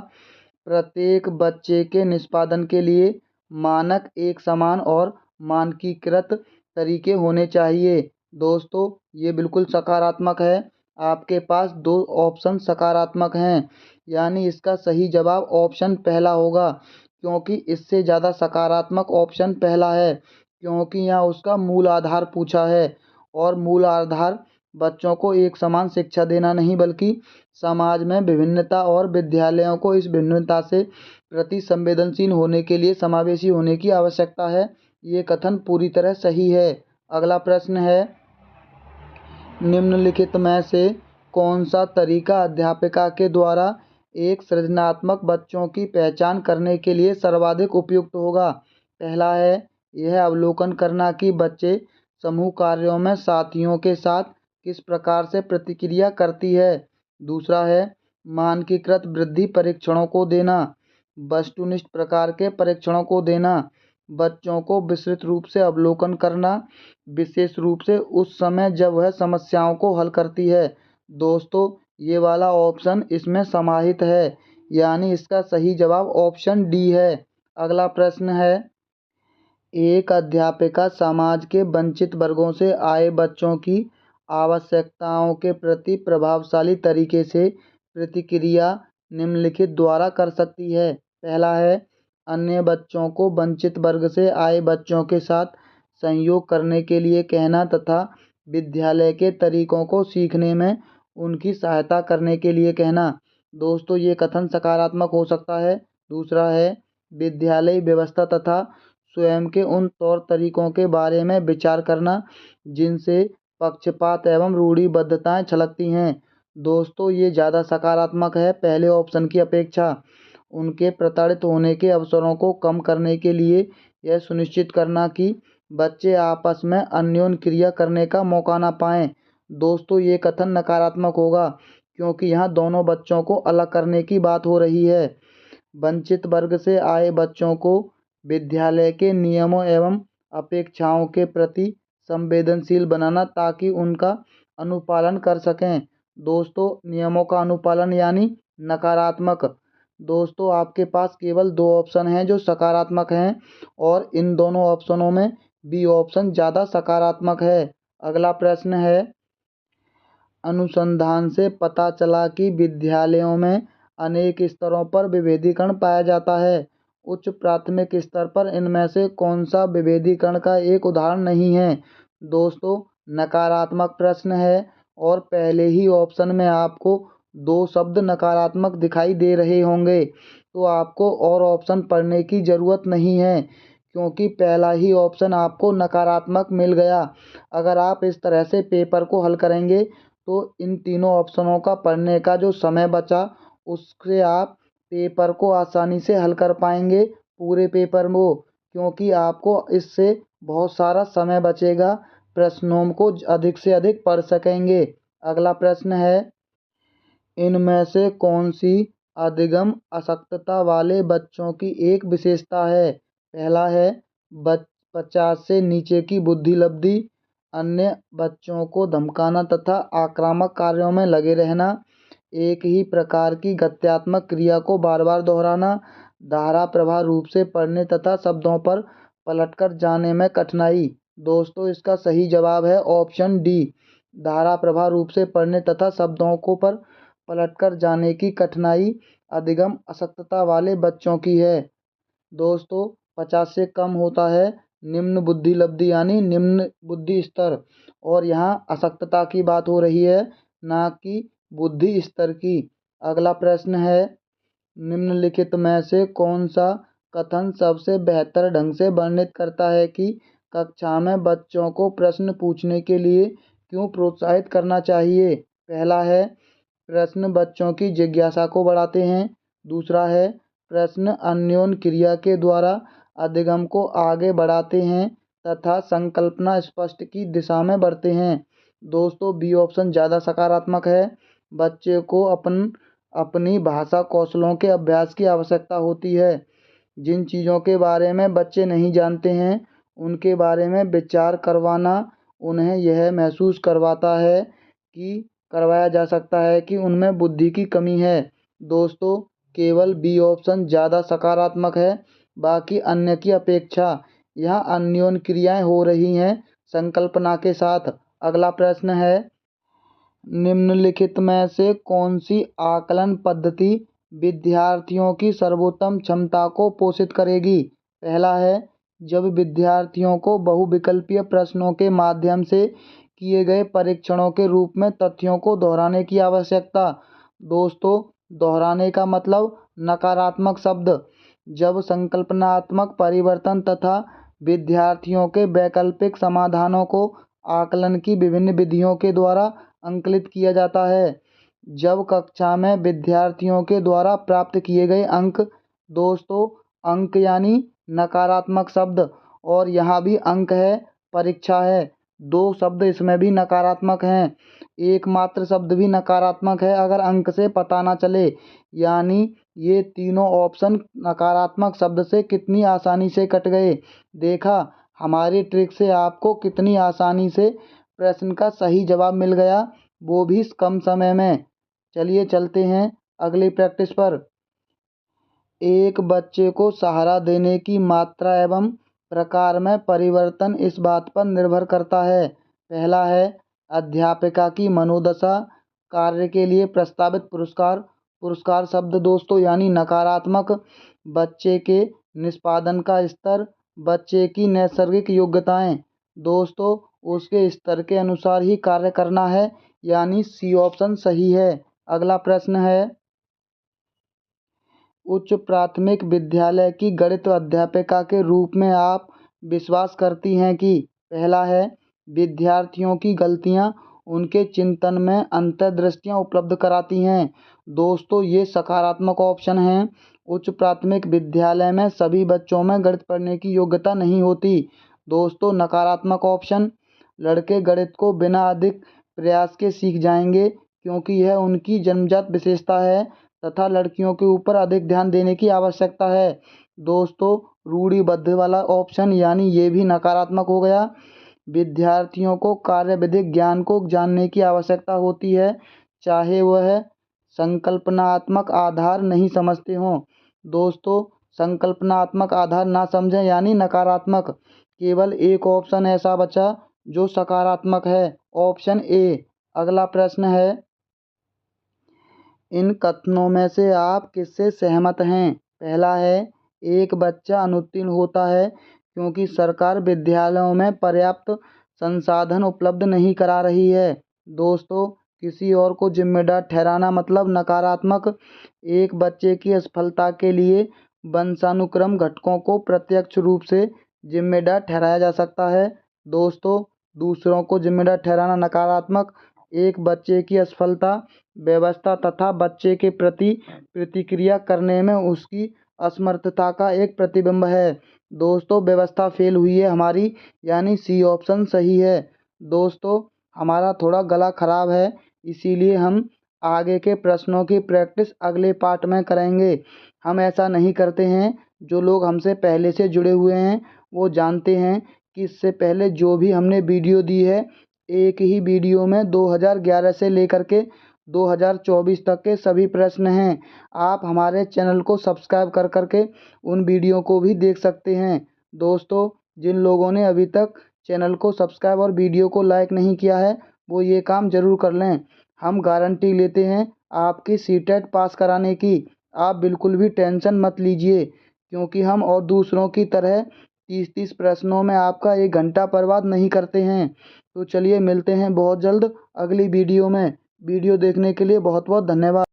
प्रत्येक बच्चे के निष्पादन के लिए मानक एक समान और मानकीकृत तरीके होने चाहिए। दोस्तों, ये बिल्कुल सकारात्मक है। आपके पास 2 ऑप्शन सकारात्मक हैं, यानी इसका सही जवाब ऑप्शन पहला होगा, क्योंकि इससे ज़्यादा सकारात्मक ऑप्शन पहला है, क्योंकि यहाँ उसका मूल आधार पूछा है। और मूल आधार बच्चों को एक समान शिक्षा देना नहीं, बल्कि समाज में विभिन्नता और विद्यालयों को इस भिन्नता से प्रति संवेदनशील होने के लिए समावेशी होने की आवश्यकता है। ये कथन पूरी तरह सही है। अगला प्रश्न है, निम्नलिखित में से कौन सा तरीका अध्यापिका के द्वारा एक सृजनात्मक बच्चों की पहचान करने के लिए सर्वाधिक उपयुक्त होगा? पहला है, यह अवलोकन करना कि बच्चे समूह कार्यों में साथियों के साथ किस प्रकार से प्रतिक्रिया करती है। दूसरा है, मानकीकृत वृद्धि परीक्षणों को देना, वस्तुनिष्ठ प्रकार के परीक्षणों को देना, बच्चों को विस्तृत रूप से अवलोकन करना, विशेष रूप से उस समय जब वह समस्याओं को हल करती है। दोस्तों, ये वाला ऑप्शन इसमें समाहित है, यानी इसका सही जवाब ऑप्शन डी है। अगला प्रश्न है, एक अध्यापिका समाज के वंचित वर्गों से आए बच्चों की आवश्यकताओं के प्रति प्रभावशाली तरीके से प्रतिक्रिया निम्नलिखित द्वारा कर सकती है। पहला है, अन्य बच्चों को वंचित वर्ग से आए बच्चों के साथ सहयोग करने के लिए कहना तथा विद्यालय के तरीकों को सीखने में उनकी सहायता करने के लिए कहना। दोस्तों, ये कथन सकारात्मक हो सकता है। दूसरा है, विद्यालय व्यवस्था तथा स्वयं के उन तौर तरीकों के बारे में विचार करना जिनसे पक्षपात एवं रूढ़िबद्धताएं छलकती हैं। दोस्तों, ये ज़्यादा सकारात्मक है पहले ऑप्शन की अपेक्षा। उनके प्रताड़ित होने के अवसरों को कम करने के लिए यह सुनिश्चित करना कि बच्चे आपस में अन्योन्य क्रिया करने का मौका ना पाएं। दोस्तों, ये कथन नकारात्मक होगा, क्योंकि यहाँ दोनों बच्चों को अलग करने की बात हो रही है। वंचित वर्ग से आए बच्चों को विद्यालय के नियमों एवं अपेक्षाओं के प्रति संवेदनशील बनाना ताकि उनका अनुपालन कर सकें। दोस्तों, नियमों का अनुपालन यानी नकारात्मक। दोस्तों, आपके पास केवल 2 ऑप्शन हैं जो सकारात्मक हैं, और इन दोनों ऑप्शनों में बी ऑप्शन ज़्यादा सकारात्मक है। अगला प्रश्न है, अनुसंधान से पता चला कि विद्यालयों में अनेक स्तरों पर विभेदीकरण पाया जाता है। उच्च प्राथमिक स्तर पर इनमें से कौन सा विभेदीकरण का एक उदाहरण नहीं है? दोस्तों, नकारात्मक प्रश्न है, और पहले ही ऑप्शन में आपको 2 शब्द नकारात्मक दिखाई दे रहे होंगे, तो आपको और ऑप्शन पढ़ने की ज़रूरत नहीं है, क्योंकि पहला ही ऑप्शन आपको नकारात्मक मिल गया। अगर आप इस तरह से पेपर को हल करेंगे तो इन तीनों ऑप्शनों का पढ़ने का जो समय बचा, उससे आप पेपर को आसानी से हल कर पाएंगे पूरे पेपर में, क्योंकि आपको इससे बहुत सारा समय बचेगा, प्रश्नों को अधिक से अधिक पढ़ सकेंगे। अगला प्रश्न है, इनमें से कौन सी अधिगम अशक्तता वाले बच्चों की एक विशेषता है? पहला है, 50 से नीचे की बुद्धि लब्धि, अन्य बच्चों को धमकाना तथा आक्रामक कार्यों में लगे रहना, एक ही प्रकार की गत्यात्मक क्रिया को बार बार दोहराना, धारा प्रवाह रूप से पढ़ने तथा शब्दों पर पलटकर जाने में कठिनाई। दोस्तों, इसका सही जवाब है ऑप्शन डी, धारा प्रवाह रूप से पढ़ने तथा शब्दों को पर पलटकर जाने की कठिनाई अधिगम अशक्तता वाले बच्चों की है। दोस्तों, 50 से कम होता है निम्न बुद्धि लब्धि यानी निम्न बुद्धि स्तर, और यहाँ अशक्तता की बात हो रही है, ना कि बुद्धि स्तर की। अगला प्रश्न है, निम्नलिखित में से कौन सा कथन सबसे बेहतर ढंग से वर्णित करता है कि कक्षा में बच्चों को प्रश्न पूछने के लिए क्यों प्रोत्साहित करना चाहिए? पहला है, प्रश्न बच्चों की जिज्ञासा को बढ़ाते हैं। दूसरा है, प्रश्न अन्योन्य क्रिया के द्वारा अधिगम को आगे बढ़ाते हैं तथा संकल्पना स्पष्ट की दिशा में बढ़ते हैं। दोस्तों, बी ऑप्शन ज़्यादा सकारात्मक है। बच्चे को अपनी भाषा कौशलों के अभ्यास की आवश्यकता होती है। जिन चीज़ों के बारे में बच्चे नहीं जानते हैं उनके बारे में विचार करवाना उन्हें यह महसूस करवाया जा सकता है कि उनमें बुद्धि की कमी है। दोस्तों, केवल बी ऑप्शन ज़्यादा सकारात्मक है, बाकी अन्य की अपेक्षा। यहाँ अन्योन्य क्रियाएं हो रही हैं संकल्पना के साथ। अगला प्रश्न है, निम्नलिखित में से कौन सी आकलन पद्धति विद्यार्थियों की सर्वोत्तम क्षमता को पोषित करेगी? पहला है, जब विद्यार्थियों को बहुविकल्पीय प्रश्नों के माध्यम से किए गए परीक्षणों के रूप में तथ्यों को दोहराने की आवश्यकता। दोस्तों, दोहराने का मतलब नकारात्मक शब्द। जब संकल्पनात्मक परिवर्तन तथा विद्यार्थियों के वैकल्पिक समाधानों को आकलन की विभिन्न विधियों के द्वारा अंकलित किया जाता है। जब कक्षा में विद्यार्थियों के द्वारा प्राप्त किए गए अंक। दोस्तों, अंक यानी नकारात्मक शब्द, और यहाँ भी अंक है, परीक्षा है। दो शब्द इसमें भी नकारात्मक हैं। एकमात्र शब्द भी नकारात्मक है अगर अंक से पता ना चले। यानी ये तीनों ऑप्शन नकारात्मक शब्द से कितनी आसानी से कट गए। देखा, हमारी ट्रिक से आपको कितनी आसानी से प्रश्न का सही जवाब मिल गया, वो भी कम समय में। चलिए चलते हैं अगली प्रैक्टिस पर। एक बच्चे को सहारा देने की मात्रा एवं प्रकार में परिवर्तन इस बात पर निर्भर करता है। पहला है, अध्यापिका की मनोदशा, कार्य के लिए प्रस्तावित पुरस्कार। पुरस्कार शब्द दोस्तों यानी नकारात्मक। बच्चे के निष्पादन का स्तर, बच्चे की नैसर्गिक योग्यताएं। दोस्तों, उसके स्तर के अनुसार ही कार्य करना है, यानी सी ऑप्शन सही है। अगला प्रश्न है, उच्च प्राथमिक विद्यालय की गणित अध्यापिका के रूप में आप विश्वास करती हैं कि? पहला है, विद्यार्थियों की गलतियां उनके चिंतन में अंतर्दृष्टियां उपलब्ध कराती हैं। दोस्तों, ये सकारात्मक ऑप्शन हैं। उच्च प्राथमिक विद्यालय में सभी बच्चों में गणित पढ़ने की योग्यता नहीं होती। दोस्तों, नकारात्मक ऑप्शन, लड़के गणित को बिना अधिक प्रयास के सीख जाएंगे क्योंकि यह उनकी जन्मजात विशेषता है तथा लड़कियों के ऊपर अधिक ध्यान देने की आवश्यकता है। दोस्तों, रूढ़िबद्ध वाला ऑप्शन यानी ये भी नकारात्मक हो गया। विद्यार्थियों को कार्यविधिक ज्ञान को जानने की आवश्यकता होती है, चाहे वह संकल्पनात्मक आधार नहीं समझते हों। दोस्तों, संकल्पनात्मक आधार ना समझें यानी नकारात्मक। केवल एक ऑप्शन ऐसा बचा जो सकारात्मक है, ऑप्शन ए। अगला प्रश्न है, इन कथनों में से आप किससे सहमत हैं? पहला है, एक बच्चा अनुत्तीर्ण होता है क्योंकि सरकार विद्यालयों में पर्याप्त संसाधन उपलब्ध नहीं करा रही है। दोस्तों, किसी और को जिम्मेदार ठहराना मतलब नकारात्मक। एक बच्चे की असफलता के लिए वंशानुक्रम घटकों को प्रत्यक्ष रूप से जिम्मेदार ठहराया जा सकता है। दोस्तों, दूसरों को जिम्मेदार ठहराना नकारात्मक। एक बच्चे की असफलता व्यवस्था तथा बच्चे के प्रति प्रतिक्रिया करने में उसकी असमर्थता का एक प्रतिबिंब है। दोस्तों, व्यवस्था फेल हुई है हमारी, यानी सी ऑप्शन सही है। दोस्तों, हमारा थोड़ा गला खराब है, इसीलिए हम आगे के प्रश्नों की प्रैक्टिस अगले पार्ट में करेंगे। हम ऐसा नहीं करते हैं। जो लोग हमसे पहले से जुड़े हुए हैं वो जानते हैं कि इससे पहले जो भी हमने वीडियो दी है, एक ही वीडियो में 2011 से लेकर के 2024 तक के सभी प्रश्न हैं। आप हमारे चैनल को सब्सक्राइब कर करके उन वीडियो को भी देख सकते हैं। दोस्तों, जिन लोगों ने अभी तक चैनल को सब्सक्राइब और वीडियो को लाइक नहीं किया है वो ये काम ज़रूर कर लें। हम गारंटी लेते हैं आपकी सीटेट पास कराने की। आप बिल्कुल भी टेंशन मत लीजिए, क्योंकि हम और दूसरों की तरह 30-30 प्रश्नों में आपका 1 घंटा बर्बाद नहीं करते हैं। तो चलिए मिलते हैं बहुत जल्द अगली वीडियो में। वीडियो देखने के लिए बहुत बहुत धन्यवाद।